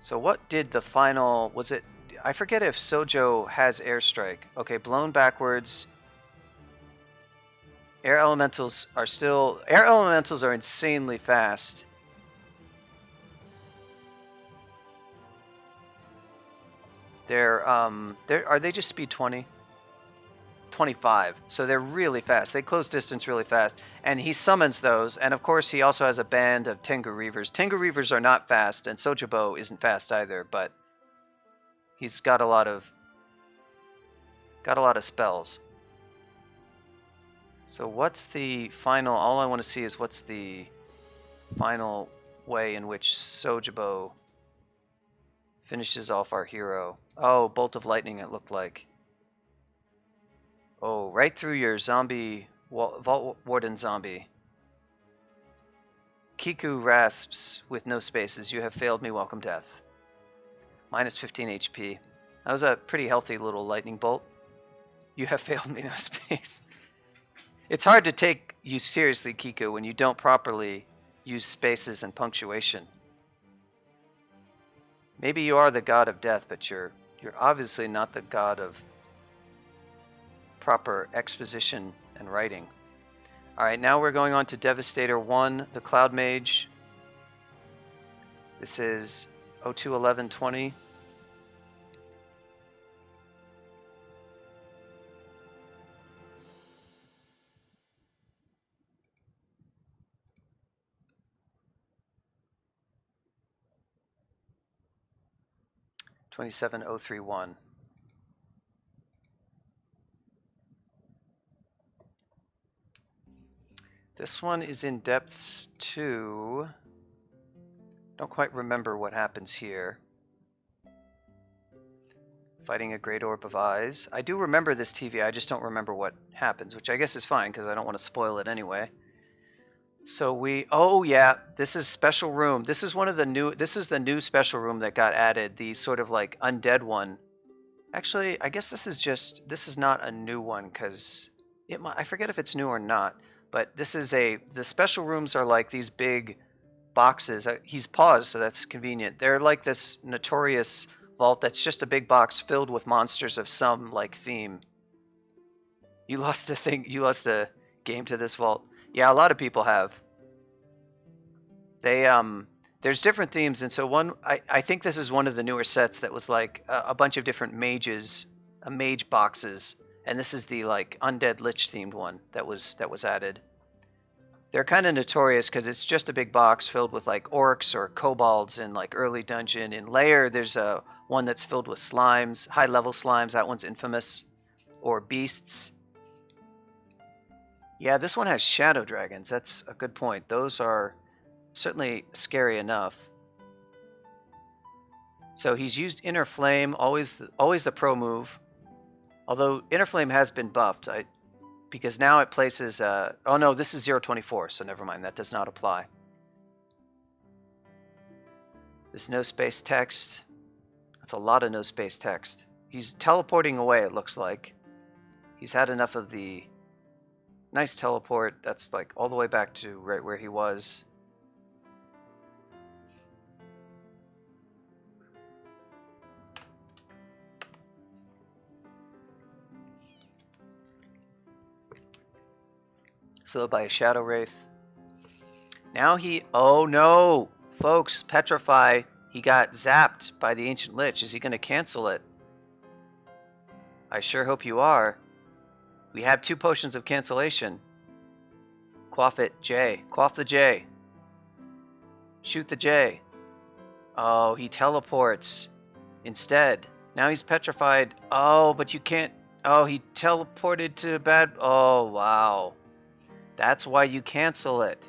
So what did the final... Was it... I forget if Sojo has airstrike. Okay, blown backwards. Air elementals are still... Air elementals are insanely fast. Are they just speed 20? 25. So they're really fast. They close distance really fast. And he summons those. And of course, he also has a band of Tengu Reavers. Tengu Reavers are not fast, and Sojibo isn't fast either, but he's got a lot of spells. So what's the final, all I want to see is what's the final way in which Sojibo finishes off our hero. Oh, bolt of lightning it looked like. Oh, right through your zombie, Vault Warden zombie. Kiku rasps with no spaces. You have failed me, welcome death. Minus 15 HP. That was a pretty healthy little lightning bolt. You have failed me, no space. It's hard to take you seriously, Kiku, when you don't properly use spaces and punctuation. Maybe you are the god of death, but you're obviously not the god of proper exposition and writing. Alright, now we're going on to DevastatorOne, the Cloud Mage. This is 021120. $27,031. This one is in depths 2. Don't quite remember what happens here. Fighting a Great Orb of Eyes. I do remember this TV, I just don't remember what happens, which I guess is fine because I don't want to spoil it anyway. So oh yeah, this is special room. This is the new special room that got added, the sort of like undead one. Actually, I guess this is not a new one because I forget if it's new or not. But the special rooms are like these big boxes. He's paused, so that's convenient. They're like this notorious vault that's just a big box filled with monsters of some like theme. You lost a game to this vault. Yeah, a lot of people have. There's different themes, and so I think this is one of the newer sets that was like a bunch of different mage boxes. And this is the like undead lich themed one that was added. They're kind of notorious because it's just a big box filled with like orcs or kobolds in like early dungeon. In layer, there's one that's filled with slimes, high level slimes. That one's infamous. Or beasts. Yeah, this one has shadow dragons. That's a good point. Those are certainly scary enough. So he's used Inner Flame, always the pro move. Although Inner Flame has been buffed, because now it places... oh no, this is 024, so never mind, that does not apply. There's no space text. That's a lot of no space text. He's teleporting away, it looks like. He's had enough of the nice teleport. That's like all the way back to right where he was. So by a Shadow Wraith. Now oh no! Folks, Petrify, he got zapped by the Ancient Lich. Is he going to cancel it? I sure hope you are. We have 2 potions of cancellation. Quaff it, J. Quaff the J. Shoot the J. Oh, he teleports instead. Now he's petrified. Oh, but you can't... Oh, he teleported to bad... Oh, wow. That's why you cancel it.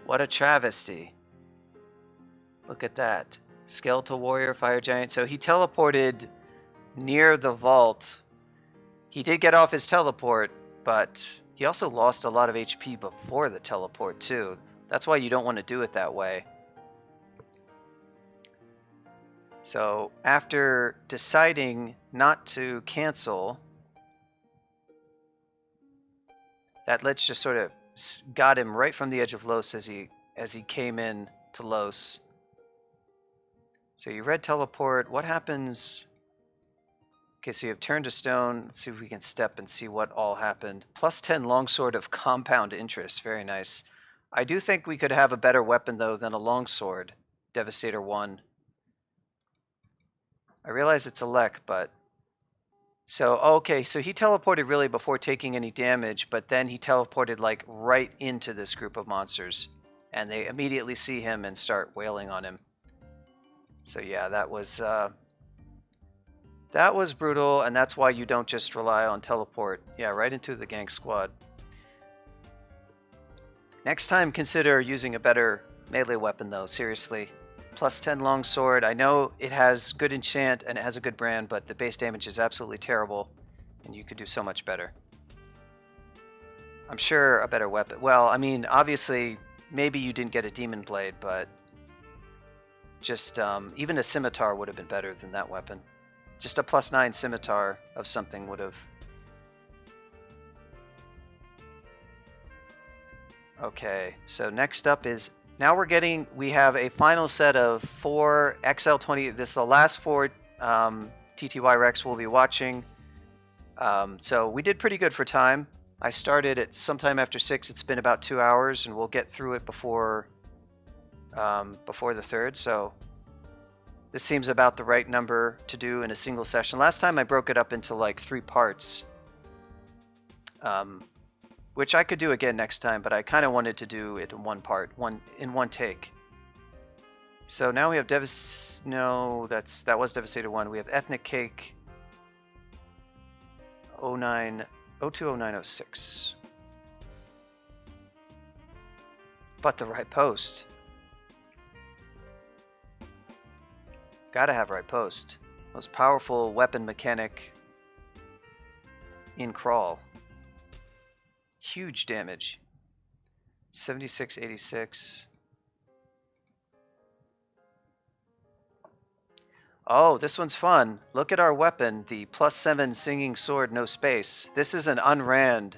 What a travesty. Look at that. Skeletal Warrior, Fire Giant. So he teleported near the vault. He did get off his teleport, but he also lost a lot of HP before the teleport too. That's why you don't want to do it that way. So after deciding not to cancel, that Lich just sort of got him right from the edge of Los as he came in to Los. So you red teleport. What happens? Okay, so you have Turn to Stone. Let's see if we can step and see what all happened. Plus 10 longsword of compound interest. Very nice. I do think we could have a better weapon though than a longsword. DevastatorOne. I realize it's a Lek, but... So, okay, so he teleported really before taking any damage, but then he teleported like right into this group of monsters. And they immediately see him and start wailing on him. So yeah, that was That was brutal, and that's why you don't just rely on teleport. Yeah, right into the gank squad. Next time, consider using a better melee weapon, though, seriously. Plus 10 longsword. I know it has good enchant and it has a good brand, but the base damage is absolutely terrible, and you could do so much better. I'm sure a better weapon. Well, I mean, obviously, maybe you didn't get a demon blade, but just even a scimitar would have been better than that weapon. Just a +9 scimitar of something would have. Okay, so next up is, now we have a final set of 4 XL20. This is the last 4 TTY Rex we'll be watching. So we did pretty good for time. I started at sometime after 6. It's been about 2 hours, and we'll get through it before the third. So this seems about the right number to do in a single session. Last time I broke it up into like 3 parts, which I could do again next time, but I kind of wanted to do it in one part, in one take. So now we have that was DevastatorOne. We have EthnicCake 020906. But the right post. Gotta have right post. Most powerful weapon mechanic in Crawl. Huge damage. 7686. Oh, this one's fun. Look at our weapon, the +7 singing sword, no space. This is an unrand.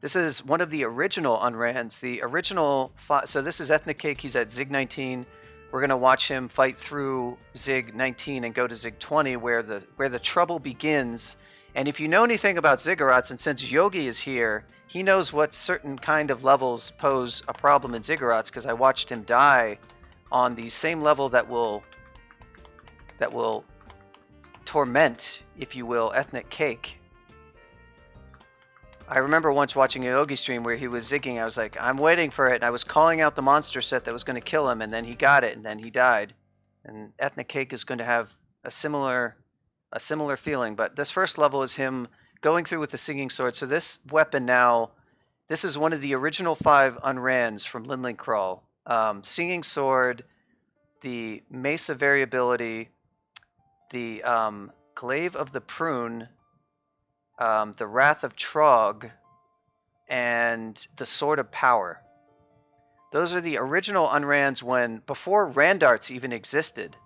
This is one of the original unrands. The original, so this is EthnicCake. He's at Zig 19. We're gonna watch him fight through Zig 19 and go to Zig 20, where the trouble begins. And if you know anything about ziggurats, and since Yogi is here, he knows what certain kind of levels pose a problem in ziggurats, because I watched him die on the same level that will torment, if you will, EthnicCake. I remember once watching a Yogi stream where he was zigging. I was like, I'm waiting for it, and I was calling out the monster set that was going to kill him, and then he got it, and then he died. And EthnicCake is going to have a similar feeling, but this first level is him going through with the singing sword. So this weapon now, this is one of the original 5 unrans from Lindling Crawl. Singing sword, the Mace of Variability, the Glaive of the Prune, the Wrath of Trog, and the Sword of Power. Those are the original unrans before randarts even existed.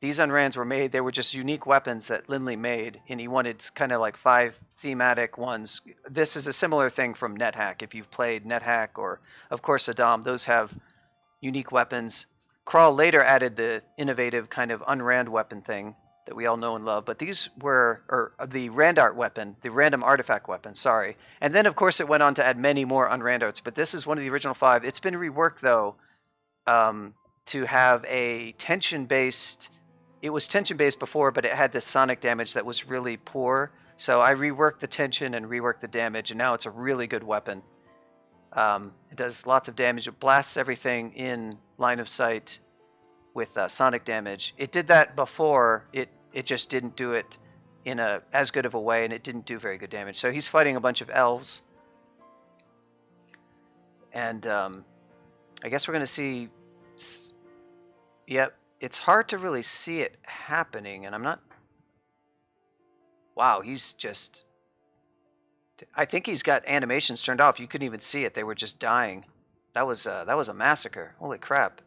These unrans were made, they were just unique weapons that Lindley made, and he wanted kind of like 5 thematic ones. This is a similar thing from NetHack. If you've played NetHack or, of course, Adam, those have unique weapons. Crawl later added the innovative kind of unrand weapon thing that we all know and love, but these were, or the randart weapon, the random artifact weapon, sorry. And then, of course, it went on to add many more unrandarts, but this is one of the original 5. It's been reworked, though, to have a tension-based. It was tension-based before, but it had this sonic damage that was really poor. So I reworked the tension and reworked the damage, and now it's a really good weapon. It does lots of damage. It blasts everything in line of sight with sonic damage. It did that before. It just didn't do it in as good of a way, and it didn't do very good damage. So he's fighting a bunch of elves. And I guess we're going to see. Yep. It's hard to really see it happening, and I'm not. Wow, he's just. I think he's got animations turned off. You couldn't even see it; they were just dying. That was a massacre. Holy crap!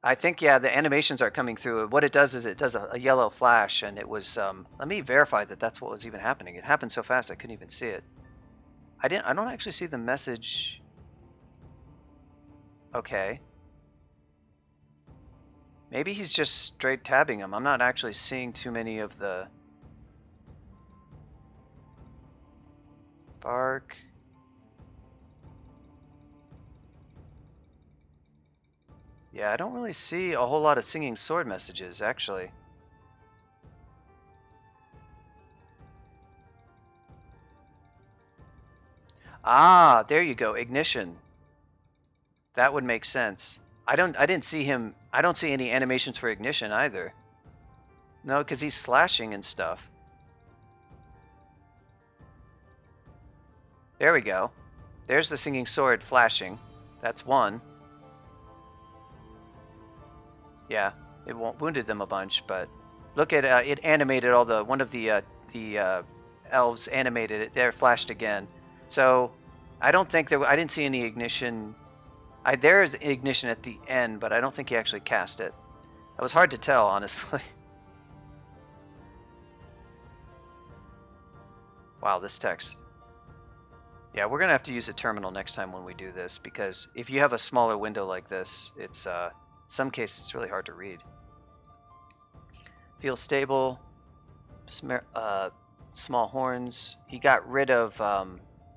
I think the animations are coming through. What it does is it does a yellow flash, and it was. Let me verify that that's what was even happening. It happened so fast I couldn't even see it. I don't actually see the message. Okay. Maybe he's just straight tabbing him. I'm not actually seeing too many of the bark. Yeah, I don't really see a whole lot of singing sword messages, actually. Ah, there you go, ignition. That would make sense. I don't see any animations for ignition either. No, because he's slashing and stuff. There we go. There's the singing sword flashing. That's one. Yeah, it wounded them a bunch, but look at it animated all the one of the elves animated it. There, flashed again. So I don't think there. I didn't see any ignition. There is ignition at the end, but I don't think he actually cast it. It was hard to tell, honestly. Wow, this text. Yeah, we're gonna have to use a terminal next time when we do this, because if you have a smaller window like this, it's some cases it's really hard to read. Feel stable. Small horns. He got rid of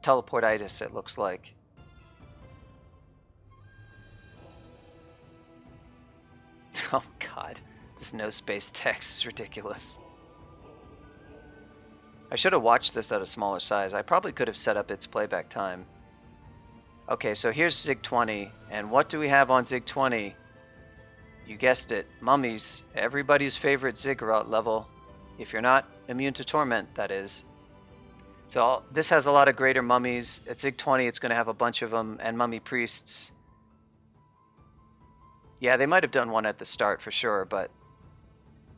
teleportitis, it looks like. Oh god, this no space text is ridiculous. I should have watched this at a smaller size. I probably could have set up its playback time. Okay, so here's Zig 20, and what do we have on Zig 20? You guessed it, mummies. Everybody's favorite ziggurat level. If you're not immune to torment, that is. So this has a lot of greater mummies. At Zig 20, it's going to have a bunch of them, and mummy priests. Yeah, they might have done one at the start for sure, but...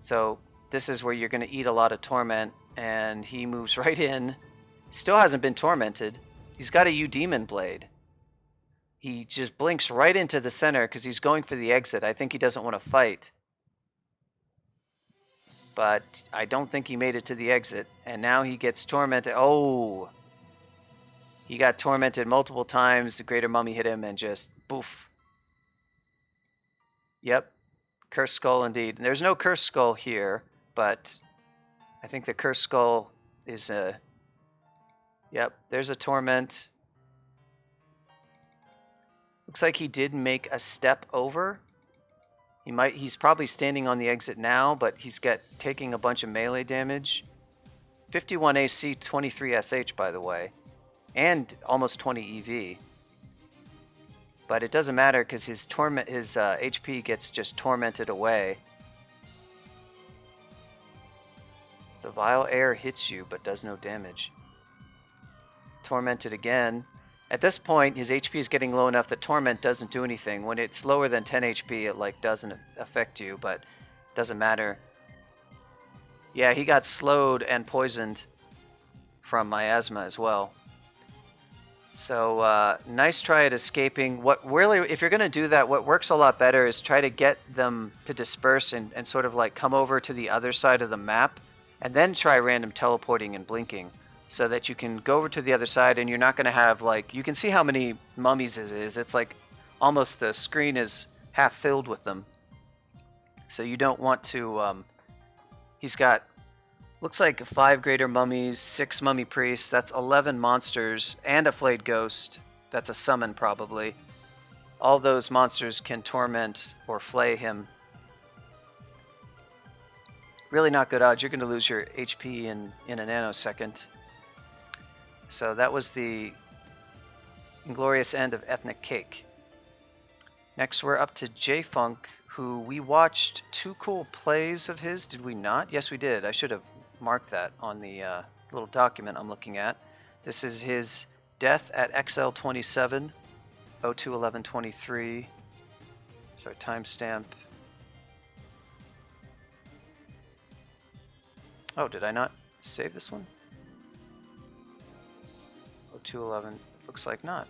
So this is where you're going to eat a lot of torment, and he moves right in. Still hasn't been tormented. He's got a Eudemon blade. He just blinks right into the center because he's going for the exit. I think he doesn't want to fight. But I don't think he made it to the exit. And now he gets tormented. Oh! He got tormented multiple times. The Greater Mummy hit him and just boof. Yep. Cursed Skull indeed. There's no Cursed Skull here, but I think the Cursed Skull is a... Yep, there's a torment. Looks like he did make a step over. He's probably standing on the exit now, but he's taking a bunch of melee damage. 51 AC, 23 SH, by the way, and almost 20 EV. But it doesn't matter because his HP gets just tormented away. The vile air hits you, but does no damage. Tormented again. At this point, his HP is getting low enough that torment doesn't do anything. When it's lower than 10 HP, it doesn't affect you, but it doesn't matter. Yeah, he got slowed and poisoned from miasma as well. So nice try at escaping. What really, if you're gonna do that, what works a lot better is try to get them to disperse and sort of like come over to the other side of the map, and then try random teleporting and blinking, so that you can go over to the other side and you're not going to have, like, you can see how many mummies it is. It's like almost the screen is half filled with them. So you don't want to, he's got, looks like 5 greater mummies, 6 mummy priests, that's 11 monsters, and a flayed ghost. That's a summon probably. All those monsters can torment or flay him. Really not good odds. You're going to lose your HP in a nanosecond. So that was the inglorious end of EthnicCake. Next we're up to JFunk, who we watched 2 cool plays of his, did we not? Yes, we did. I should have marked that on the little document I'm looking at. This is his death at XL27, 02/11/23. So timestamp. Oh, did I not save this one? 02/11, looks like not.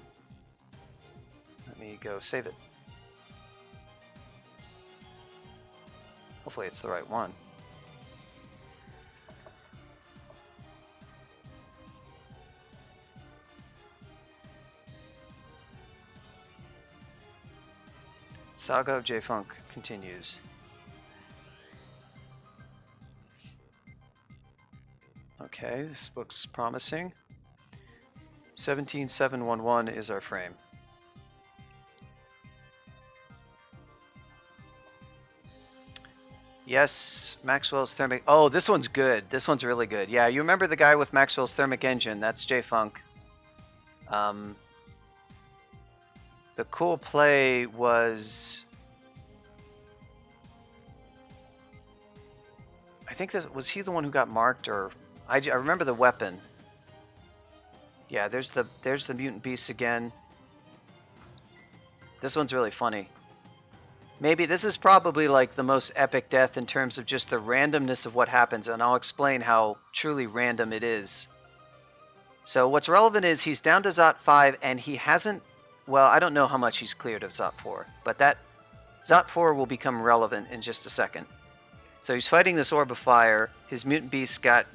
Let me go save it. Hopefully it's the right one. Saga of JFunk continues. Okay, this looks promising. 17711 is our frame. Yes, Maxwell's thermic. Oh, this one's good. This one's really good. Yeah, you remember the guy with Maxwell's thermic engine? That's JFunk. The cool play was, I think this was he the one who got marked, or I remember the weapon. Yeah, there's the mutant beast again. This one's really funny. Maybe this is probably like the most epic death in terms of just the randomness of what happens, and I'll explain how truly random it is. So what's relevant is he's down to Zot 5, and he hasn't, well, I don't know how much he's cleared of Zot 4, but that Zot 4 will become relevant in just a second. So he's fighting this orb of fire. His mutant beast got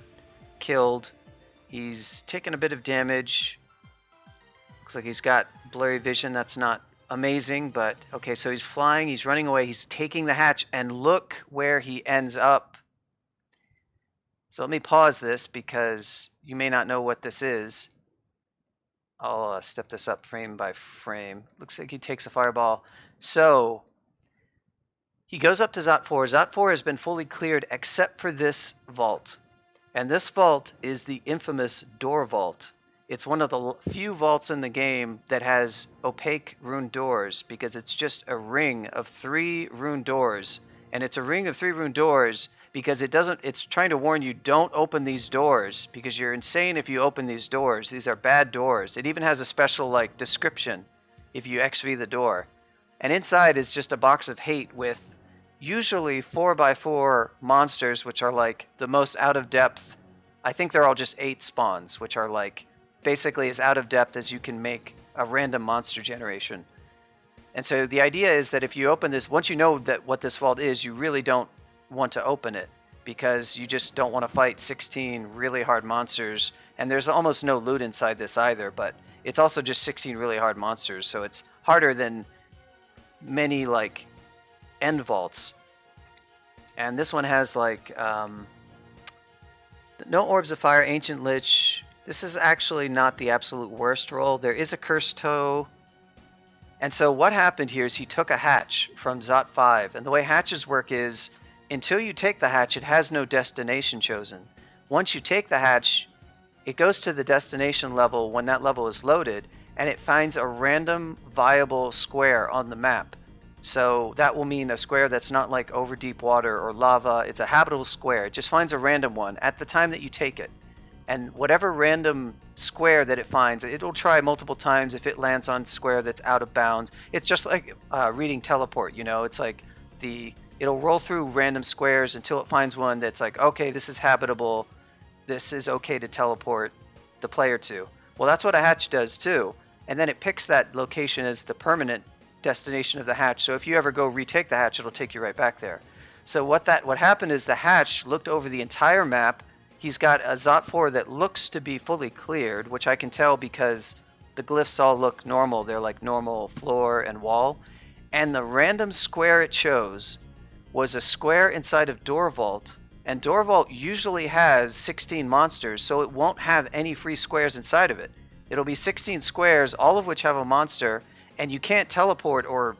killed. He's taken a bit of damage. Looks like he's got blurry vision. That's not amazing, but okay, so he's flying, he's running away, he's taking the hatch, and look where he ends up. So let me pause this because you may not know what this is. I'll step this up frame by frame. Looks like he takes a fireball. So he goes up to Zot 4. Zot 4 has been fully cleared except for this vault. And this vault is the infamous door vault. It's one of the few vaults in the game that has opaque rune doors because it's just a ring of 3 rune doors. And it's a ring of 3 rune doors because it's trying to warn you, don't open these doors because you're insane if you open these doors. These are bad doors. It even has a special like description if you XV the door. And inside is just a box of hate with usually 4x4 monsters, which are like the most out of depth. I think they're all just 8 spawns, which are like basically as out of depth as you can make a random monster generation. And so the idea is that if you open this, once you know that what this vault is, you really don't want to open it because you just don't want to fight 16 really hard monsters. And there's almost no loot inside this either, but it's also just 16 really hard monsters, so it's harder than many like end vaults. And this one has like no orbs of fire, ancient lich. This is actually not the absolute worst roll. There is a cursed toe. And so what happened here is he took a hatch from Zot 5. And the way hatches work is until you take the hatch, it has no destination chosen. Once you take the hatch, it goes to the destination level when that level is loaded, and it finds a random viable square on the map. So that will mean a square that's not like over deep water or lava. It's a habitable square. It just finds a random one at the time that you take it. And whatever random square that it finds, it'll try multiple times if it lands on square that's out of bounds. It's just like reading teleport, you know? It's like it'll roll through random squares until it finds one that's like, okay, this is habitable. This is okay to teleport the player to. Well, that's what a hatch does too. And then it picks that location as the permanent destination of the hatch. So if you ever go retake the hatch, it'll take you right back there. So what happened is the hatch looked over the entire map. He's got a Zot 4 that looks to be fully cleared, which I can tell because the glyphs all look normal. They're like normal floor and wall. And the random square it chose was a square inside of Door Vault. And Door Vault usually has 16 monsters, so it won't have any free squares inside of it. It'll be 16 squares, all of which have a monster, and you can't teleport or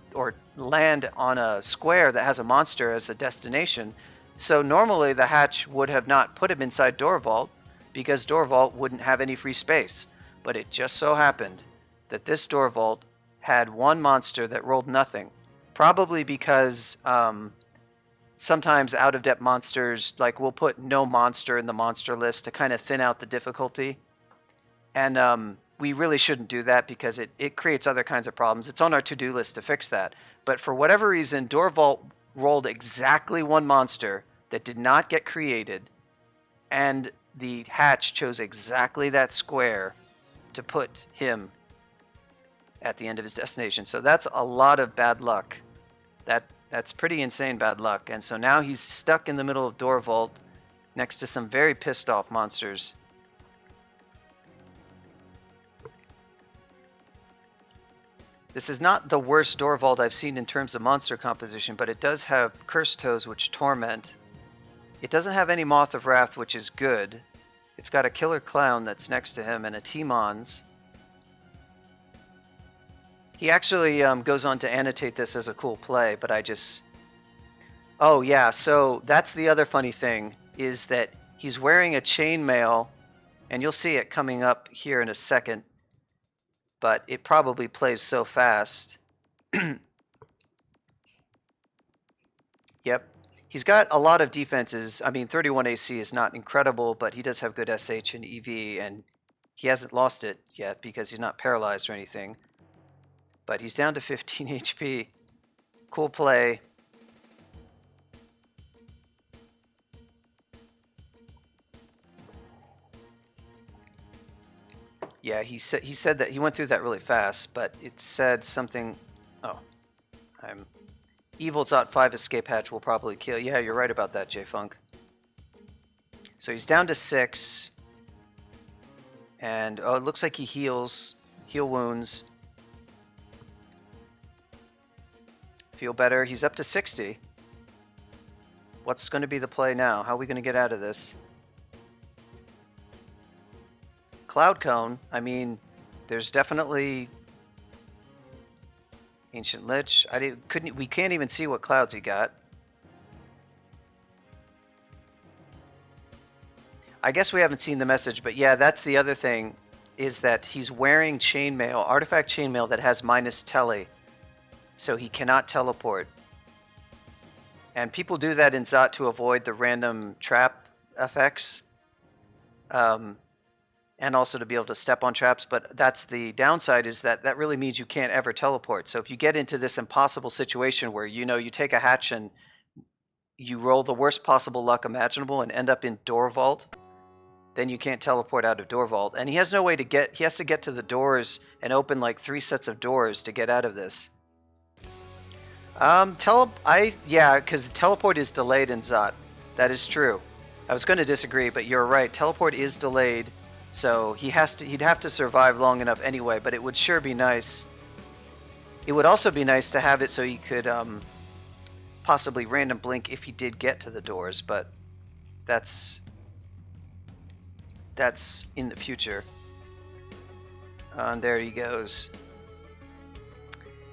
land on a square that has a monster as a destination. So normally the hatch would have not put him inside Door Vault because Door Vault wouldn't have any free space. But it just so happened that this Door Vault had one monster that rolled nothing. Probably because sometimes out-of-depth monsters, like we'll put no monster in the monster list to kind of thin out the difficulty. And we really shouldn't do that because it creates other kinds of problems. It's on our to-do list to fix that. But for whatever reason, Door Vault rolled exactly one monster that did not get created, and the hatch chose exactly that square to put him at the end of his destination. So that's a lot of bad luck. That's pretty insane bad luck. And so now he's stuck in the middle of Door Vault next to some very pissed off monsters. This is not the worst Door Vault I've seen in terms of monster composition, but it does have Cursed Toes, which torment. It doesn't have any Moth of Wrath, which is good. It's got a Killer Clown that's next to him and a T-Mons. He actually goes on to annotate this as a cool play, but I just... Oh yeah, so that's the other funny thing, is that he's wearing a chainmail, and you'll see it coming up here in a second. But it probably plays so fast. Yep. He's got a lot of defenses. I mean, 31 AC is not incredible, but he does have good SH and EV, and he hasn't lost it yet because he's not paralyzed or anything. But he's down to 15 HP. Cool play. Yeah, he said that he went through that really fast, but it said something. Oh, Evil Zot 5 escape hatch will probably kill. Yeah, you're right about that, JFunk. So he's down to 6. And oh, it looks like he heal wounds. Feel better. He's up to 60. What's going to be the play now? How are we going to get out of this? Cloud Cone. I mean, there's definitely Ancient Lich. We can't even see what clouds he got. I guess we haven't seen the message, but yeah, that's the other thing, is that he's wearing chainmail, artifact chainmail that has minus tele, so he cannot teleport. And people do that in Zot to avoid the random trap effects, and also to be able to step on traps, but that's the downside, is that really means you can't ever teleport. So if you get into this impossible situation where, you know, you take a hatch and you roll the worst possible luck imaginable and end up in Door Vault, then you can't teleport out of Door Vault. And he has no way to get, he has to get to the doors and open like 3 sets of doors to get out of this. Yeah, because teleport is delayed in Zot. That is true. I was going to disagree, but you're right. Teleport is delayed. So he'd have to survive long enough anyway, but it would sure be nice. It would also be nice to have it so he could possibly random blink if he did get to the doors, but that's in the future. And there he goes.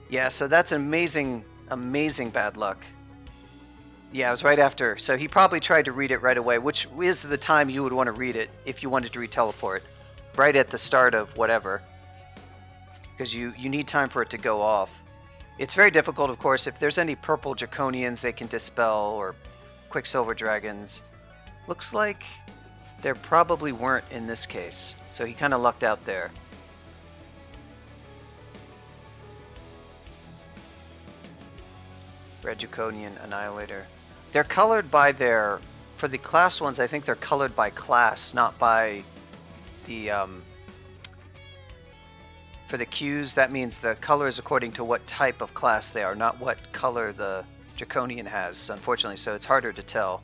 Yeah, so that's amazing bad luck. Yeah, it was right after. So he probably tried to read it right away, which is the time you would want to read it if you wanted to read teleport. Right at the start of whatever. Because you need time for it to go off. It's very difficult, of course. If there's any purple draconians they can dispel, or quicksilver dragons. Looks like there probably weren't in this case. So he kind of lucked out there. Red Draconian Annihilator. They're colored by their, for the class ones, I think they're colored by class, not by the, for the Qs, that means the color is according to what type of class they are, not what color the Draconian has, unfortunately, so it's harder to tell.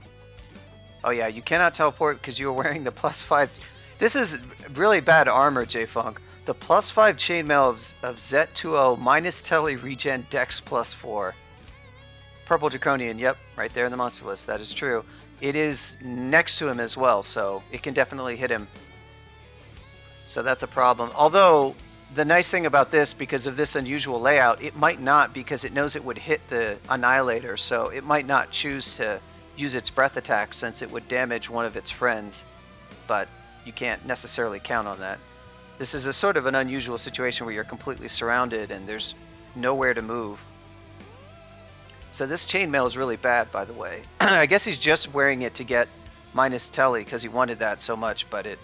Oh yeah, you cannot teleport because you are wearing the +5. This is really bad armor, JFunk. The +5 chainmail of Z20 minus tele regen dex +4. Purple Draconian, yep, right there in the monster list, that is true. It is next to him as well, so it can definitely hit him. So that's a problem. Although, the nice thing about this, because of this unusual layout, it might not, because it knows it would hit the Annihilator, so it might not choose to use its breath attack since it would damage one of its friends. But you can't necessarily count on that. This is a sort of an unusual situation where you're completely surrounded and there's nowhere to move. So this chainmail is really bad, by the way. I guess he's just wearing it to get minus tele because he wanted that so much, but it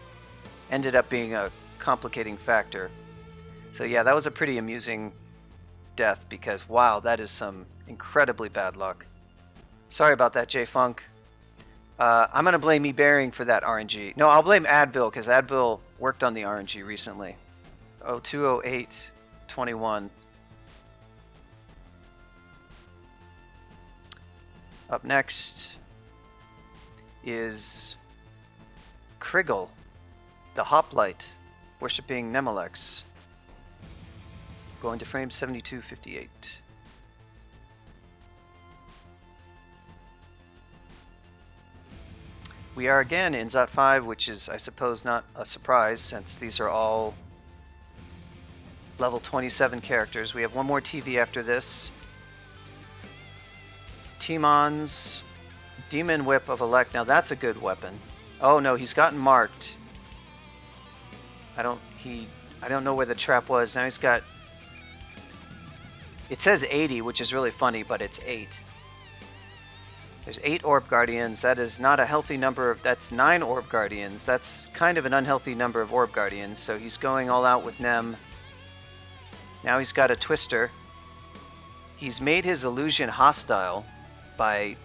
ended up being a complicating factor. So yeah, that was a pretty amusing death because, wow, that is some incredibly bad luck. Sorry about that, JFunk. I'm going to blame ebering for that RNG. No, I'll blame Advil because Advil worked on the RNG recently. 020821. Up next is Krigyl, the Hoplite, worshipping Nemelex. Going to frame 7258. We are again in Zot 5, which is, I suppose, not a surprise since these are all level 27 characters. We have one more TV after this. Timon's Demon Whip of Elect. Now that's a good weapon. Oh no, he's gotten marked. I don't know where the trap was. Now he's got, it says 80, which is really funny, but it's 8. There's 8 Orb Guardians. That is not a healthy number. That's 9 Orb Guardians. That's kind of an unhealthy number of Orb Guardians. So he's going all out with Nem. Now he's got a Twister. He's made his illusion hostile by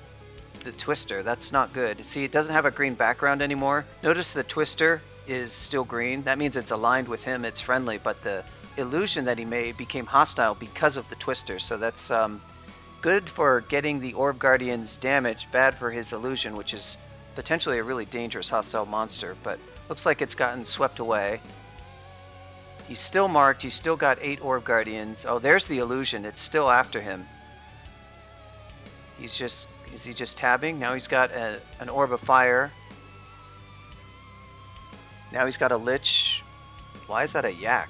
the Twister. That's not good. See, it doesn't have a green background anymore. Notice the Twister is still green. That means it's aligned with him. It's friendly. But the illusion that he made became hostile because of the Twister. So that's good for getting the Orb Guardians damaged, bad for his illusion, which is potentially a really dangerous hostile monster. But looks like it's gotten swept away. He's still marked. He's still got 8 Orb Guardians. Oh, there's the illusion. It's still after him. He's just... Is he just tabbing? Now he's got an Orb of Fire. Now he's got a Lich. Why is that a Yak?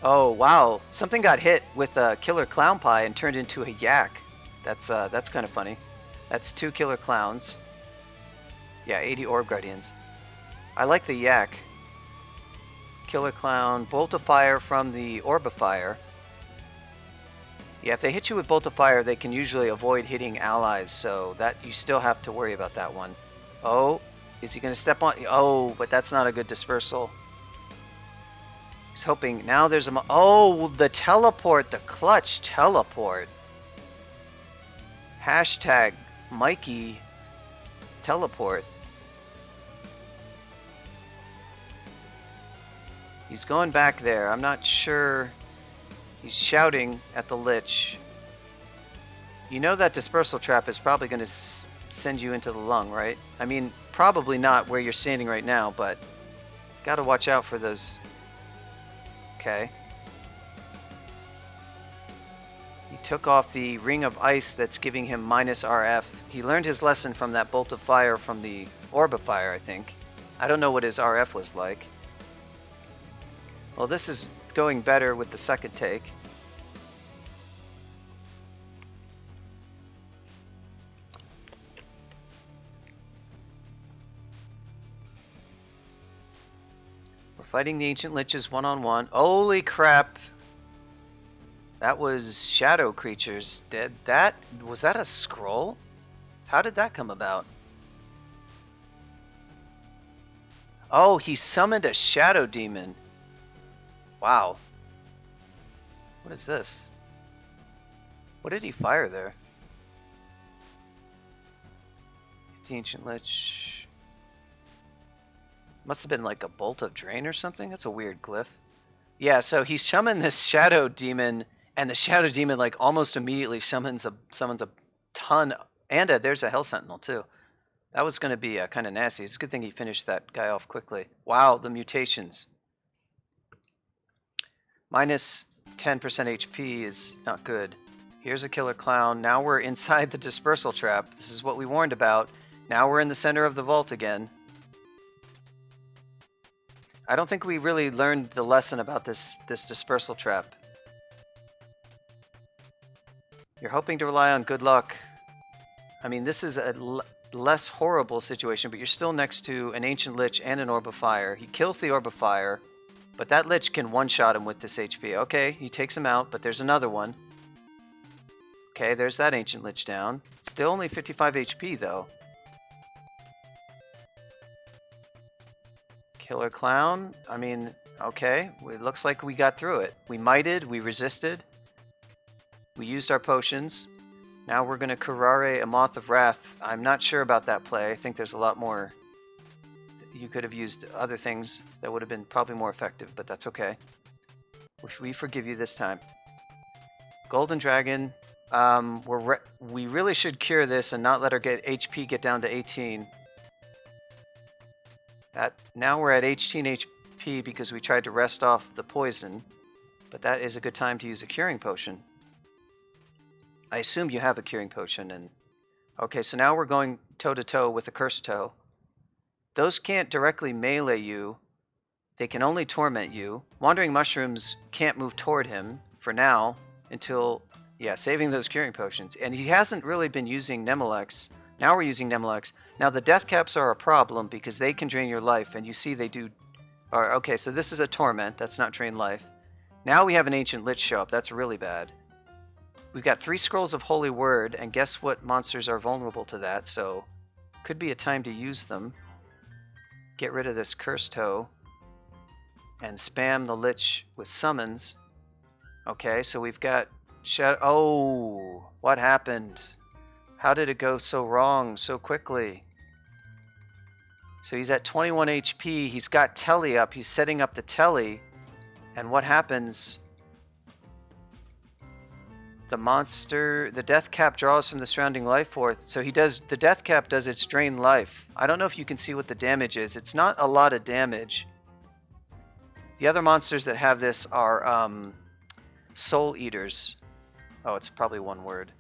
Oh, wow. Something got hit with a Killer Clown Pie and turned into a Yak. That's kind of funny. That's 2 Killer Clowns. Yeah, 80 Orb Guardians. I like the Yak. Killer Clown, Bolt of Fire from the Orb of Fire. Yeah, if they hit you with Bolt of Fire, they can usually avoid hitting allies, so that you still have to worry about that one. Oh, is he going to step on? Oh, but that's not a good dispersal. He's hoping. Now there's a... Oh, the teleport, the clutch teleport. Hashtag Mikey teleport. He's going back there. I'm not sure. He's shouting at the Lich. You know that dispersal trap is probably going to send you into the lung, right? I mean, probably not where you're standing right now, but gotta watch out for those. Okay. He took off the Ring of Ice that's giving him minus RF. He learned his lesson from that Bolt of Fire from the Orb of Fire, I think. I don't know what his RF was like. Well, this is going better with the second take. We're fighting the Ancient Liches one-on-one. Holy crap! That was Shadow Creatures. Was that a scroll? How did that come about? Oh, he summoned a Shadow Demon. Wow. What is this? What did he fire there? The Ancient Lich. Must have been like a Bolt of Drain or something? That's a weird glyph. Yeah, so he summoned this Shadow Demon, and the Shadow Demon like almost immediately summons a ton, and there's a Hell Sentinel too. That was going to be kind of nasty. It's a good thing he finished that guy off quickly. Wow, the mutations. Minus 10% HP is not good. Here's a Killer Clown. Now we're inside the dispersal trap. This is what we warned about. Now we're in the center of the vault again. I don't think we really learned the lesson about this dispersal trap. You're hoping to rely on good luck. I mean, this is a less horrible situation, but you're still next to an Ancient Lich and an Orb of Fire. He kills the Orb of Fire. But that Lich can one-shot him with this HP. Okay, he takes him out, but there's another one. Okay, there's that Ancient Lich down. Still only 55 HP, though. Killer Clown. I mean, okay. It looks like we got through it. We mited, we resisted. We used our potions. Now we're going to Curare a Moth of Wrath. I'm not sure about that play. I think there's a lot more... You could have used other things that would have been probably more effective, but that's okay. We forgive you this time. Golden Dragon. We really should cure this and not let our HP get down to 18. Now we're at 18 HP because we tried to rest off the poison, but that is a good time to use a curing potion. I assume you have a curing potion. And okay, so now we're going toe-to-toe with a Cursed Toe. Those can't directly melee you. They can only torment you. Wandering Mushrooms can't move toward him for now until, yeah, saving those curing potions. And he hasn't really been using Nemelex. Now we're using Nemelex. Now the death caps are a problem because they can drain your life, and you see they do. Okay, so this is a torment. That's not drain life. Now we have an Ancient Lich show up. That's really bad. We've got 3 scrolls of Holy Word, and guess what monsters are vulnerable to that, so could be a time to use them. Get rid of this Cursed Toe and spam the Lich with summons. Okay, so we've got oh, what happened? How did it go so wrong so quickly? So he's at 21 HP, he's got Telly up, he's setting up the Telly, and what happens? The death cap draws from the surrounding life force. So the death cap does its drain life. I don't know if you can see what the damage is. It's not a lot of damage. The other monsters that have this are Soul Eaters. Oh, it's probably one word.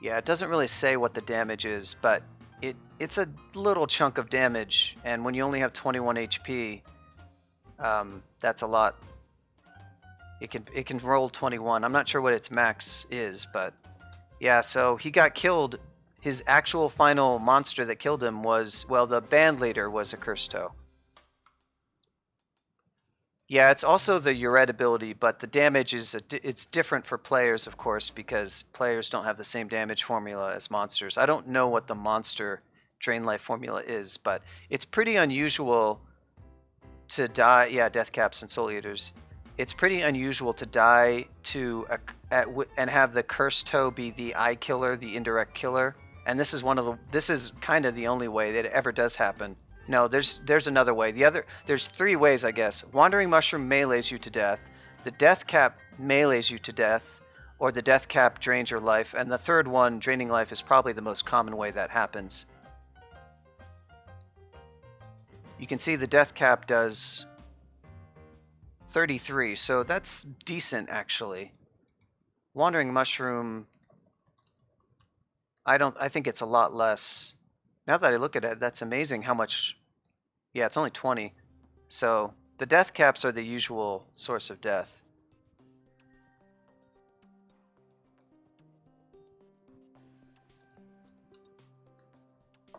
Yeah, it doesn't really say what the damage is, but it's a little chunk of damage, and when you only have 21 HP, that's a lot. It can roll 21. I'm not sure what its max is, but yeah, so he got killed. His actual final monster that killed him was, well, the band leader was a Cursed Toe. Yeah, it's also the Uret ability, but the damage is it's different for players, of course, because players don't have the same damage formula as monsters. I don't know what the monster drain life formula is, but it's pretty unusual to die. Yeah, Death Caps and Soul Eaters. It's pretty unusual to die and have the Cursed Toe be the eye killer, the indirect killer. And this is kind of the only way that it ever does happen. No, there's another way. There's 3 ways, I guess. Wandering Mushroom melees you to death, the Death Cap melees you to death, or the Death Cap drains your life, and the third one, draining life, is probably the most common way that happens. You can see the Death Cap does 33, so that's decent actually. Wandering Mushroom, I think it's a lot less. Now that I look at it, that's amazing how much. Yeah, it's only 20. So the Death Caps are the usual source of death. I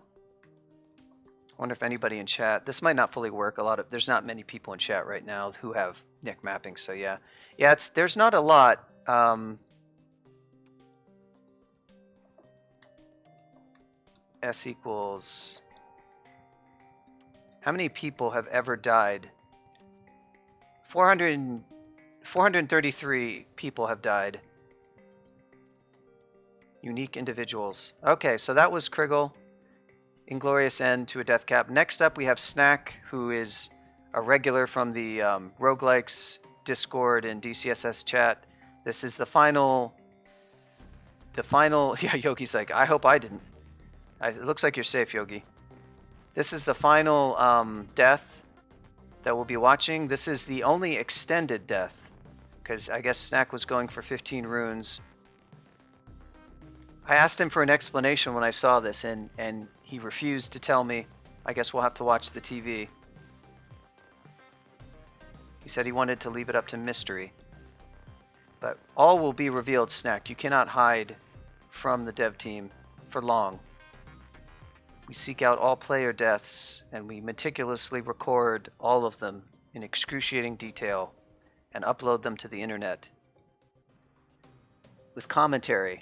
wonder if anybody in chat. This might not fully work. There's not many people in chat right now who have Nick mapping. So yeah, there's not a lot. S equals. How many people have ever died? 433 people have died. Unique individuals. Okay, so that was krigyl. Inglorious End to a Death Cap. Next up we have Snack, who is a regular from the Roguelikes Discord and DCSS chat. This is the final... Yeah, Yogi's like, I hope I didn't. It looks like you're safe, Yogi. This is the final death that we'll be watching. This is the only extended death, because I guess Snack was going for 15 runes. I asked him for an explanation when I saw this, and he refused to tell me. I guess we'll have to watch the TV. He said he wanted to leave it up to mystery. But all will be revealed, Snack. You cannot hide from the dev team for long. We seek out all player deaths, and we meticulously record all of them in excruciating detail and upload them to the internet with commentary.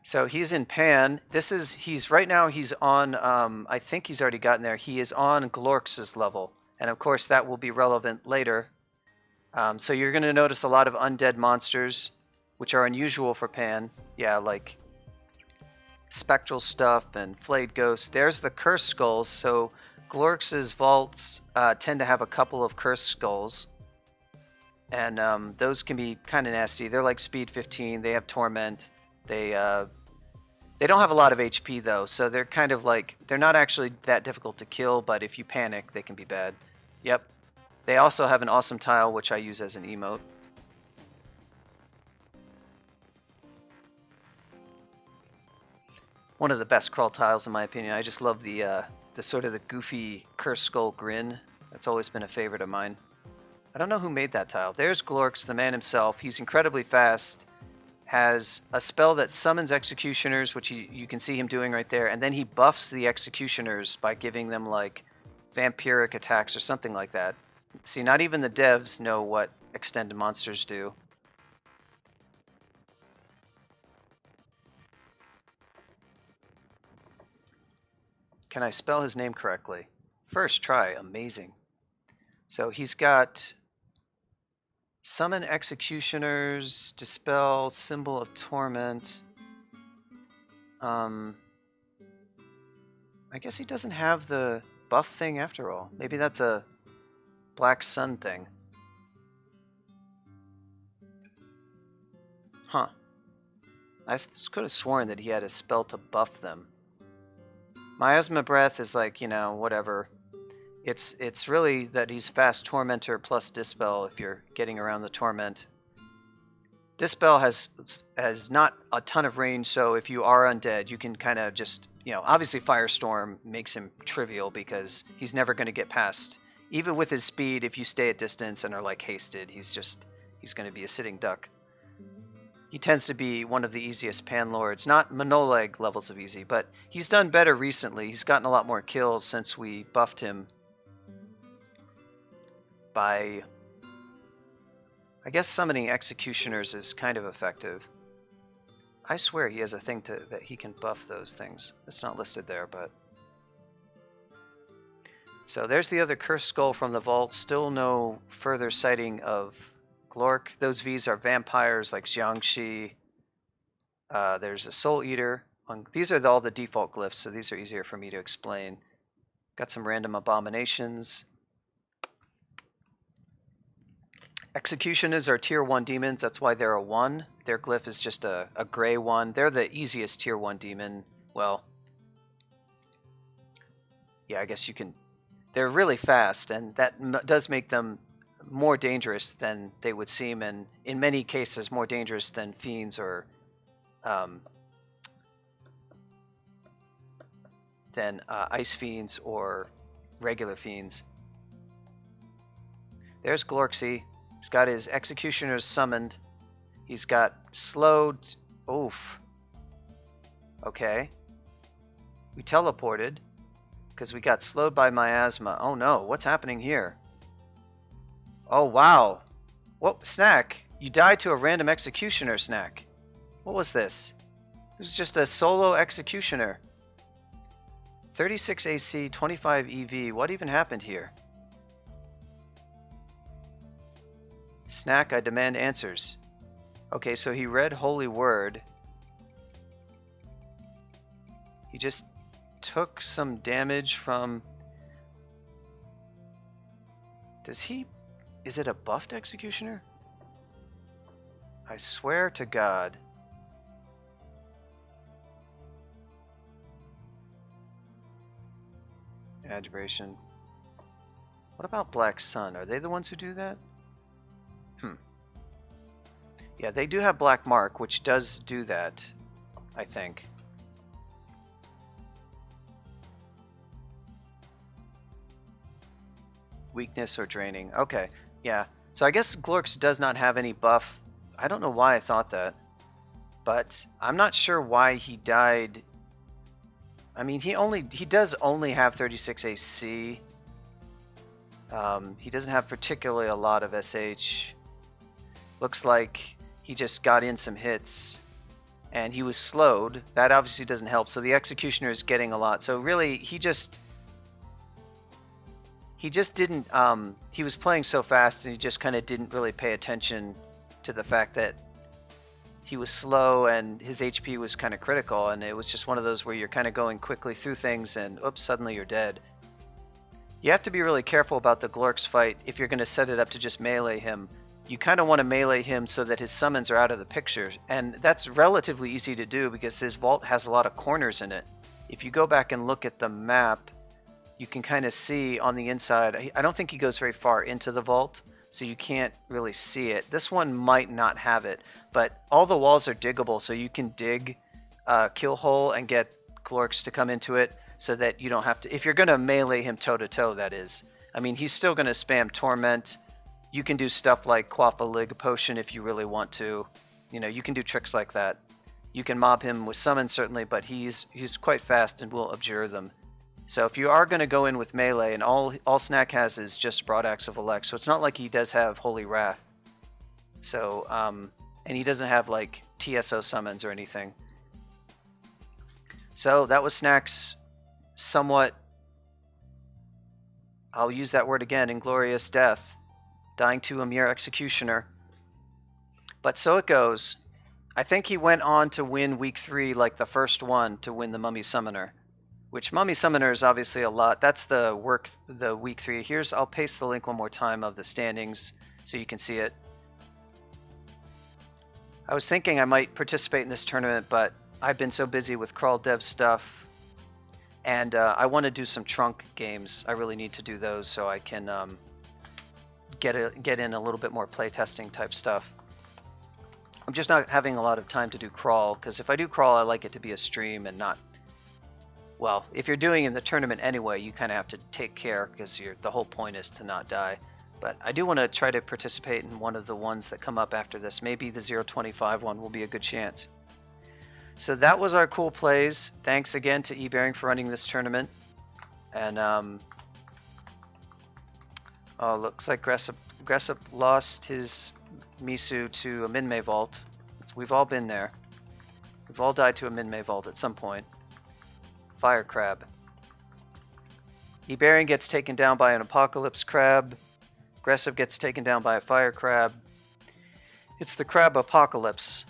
So he's in Pan. Right now he's on, I think he's already gotten there. He is on Glorx's level. And of course that will be relevant later. So you're going to notice a lot of undead monsters, which are unusual for Pan. Yeah, like spectral stuff and flayed ghosts. There's the cursed skulls. So Glorx's vaults tend to have a couple of cursed skulls. And those can be kind of nasty. They're like speed 15. They have torment. They don't have a lot of HP though, so they're kind of like, they're not actually that difficult to kill, but if you panic, they can be bad. Yep. They also have an awesome tile, which I use as an emote. One of the best crawl tiles in my opinion. I just love the sort of the goofy cursed skull grin. That's always been a favorite of mine. I don't know who made that tile. There's Glorx, the man himself. He's incredibly fast. has a spell that summons executioners, which you can see him doing right there, and then he buffs the executioners by giving them like vampiric attacks or something like that. See, not even the devs know what extended monsters do. Can I spell his name correctly? First try, amazing. So he's got summon executioners, dispel, symbol of torment. I guess he doesn't have the buff thing after all. Maybe that's a Black Sun thing. Huh. I could have sworn that he had a spell to buff them. Miasma Breath is like, you know, whatever. It's really that he's fast Tormentor plus Dispel if you're getting around the Torment. Dispel has not a ton of range, so if you are undead, you can kind of just, you know, obviously Firestorm makes him trivial because he's never going to get past. Even with his speed, if you stay at distance and are like hasted, he's going to be a sitting duck. He tends to be one of the easiest Panlords, not Monoleg levels of easy, but he's done better recently. He's gotten a lot more kills since we buffed him by, I guess summoning executioners is kind of effective. I swear he has a thing that he can buff those things. It's not listed there, but... So there's the other cursed skull from the vault. Still no further sighting of Glork. Those V's are vampires like Jiangshi. There's a Soul Eater. These are all the default glyphs, so these are easier for me to explain. Got some random abominations. Executioners are tier 1 demons, that's why they're a 1. Their glyph is just a gray 1. They're the easiest tier 1 demon. Well, yeah, I guess you can... They're really fast, and that does make them more dangerous than they would seem, and in many cases more dangerous than fiends or ice fiends or regular fiends. There's Glorksy. He's got his executioners summoned. He's got slowed. Oof. Okay. We teleported because we got slowed by miasma. Oh no, what's happening here? Oh wow. What, Snack? You died to a random executioner, Snack. What was this? This is just a solo executioner. 36 AC, 25 EV. What even happened here? Snack, I demand answers. Okay, so he read Holy Word. He just took some damage from... Does he... Is it a buffed executioner? I swear to God. Adoration. What about Black Sun? Are they the ones who do that? Yeah, they do have Black Mark, which does do that, I think. Weakness or draining. Okay, yeah. So I guess Glorks does not have any buff. I don't know why I thought that. But I'm not sure why he died. I mean, he does only have 36 AC. He doesn't have particularly a lot of SH. Looks like he just got in some hits and he was slowed. That obviously doesn't help. So the executioner is getting a lot. So really he just didn't, he was playing so fast and he just kind of didn't really pay attention to the fact that he was slow and his HP was kind of critical, and it was just one of those where you're kind of going quickly through things and oops, suddenly you're dead. You have to be really careful about the Glorks fight if you're going to set it up to just melee him. You kind of want to melee him so that his summons are out of the picture, and that's relatively easy to do because his vault has a lot of corners in it. If you go back and look at the map, you can kind of see on the inside, I don't think he goes very far into the vault, so you can't really see it. This one might not have it, but all the walls are diggable, so you can dig a kill hole and get Glorks to come into it so that you don't have to, if you're going to melee him toe-to-toe, that is. I mean, he's still going to spam Torment. You can do stuff like quaff a Lig Potion if you really want to. You know, you can do tricks like that. You can mob him with summons certainly, but he's quite fast and will abjure them. So if you are going to go in with melee, and all Snack has is just Broadaxe of Elect, so it's not like he does have Holy Wrath. So, and he doesn't have like TSO summons or anything. So that was Snack's somewhat, I'll use that word again, inglorious death, dying to a mere executioner. But so it goes. I think he went on to win week 3 like the first one to win the Mummy Summoner. Which Mummy Summoner is obviously a lot. That's the week 3. I'll paste the link one more time of the standings so you can see it. I was thinking I might participate in this tournament, but I've been so busy with crawl dev stuff, and I want to do some trunk games. I really need to do those so I can get in a little bit more playtesting type stuff. I'm just not having a lot of time to do crawl, because if I do crawl, I like it to be a stream and not... Well, if you're doing in the tournament anyway, you kind of have to take care, because the whole point is to not die. But I do want to try to participate in one of the ones that come up after this. Maybe the 025 one will be a good chance. So that was our cool plays. Thanks again to ebering for running this tournament. And oh, looks like Gressup lost his Misu to a Minmay vault. We've all been there. We've all died to a Minmay vault at some point. Fire crab. ebering gets taken down by an apocalypse crab. Gressup gets taken down by a fire crab. It's the crab apocalypse.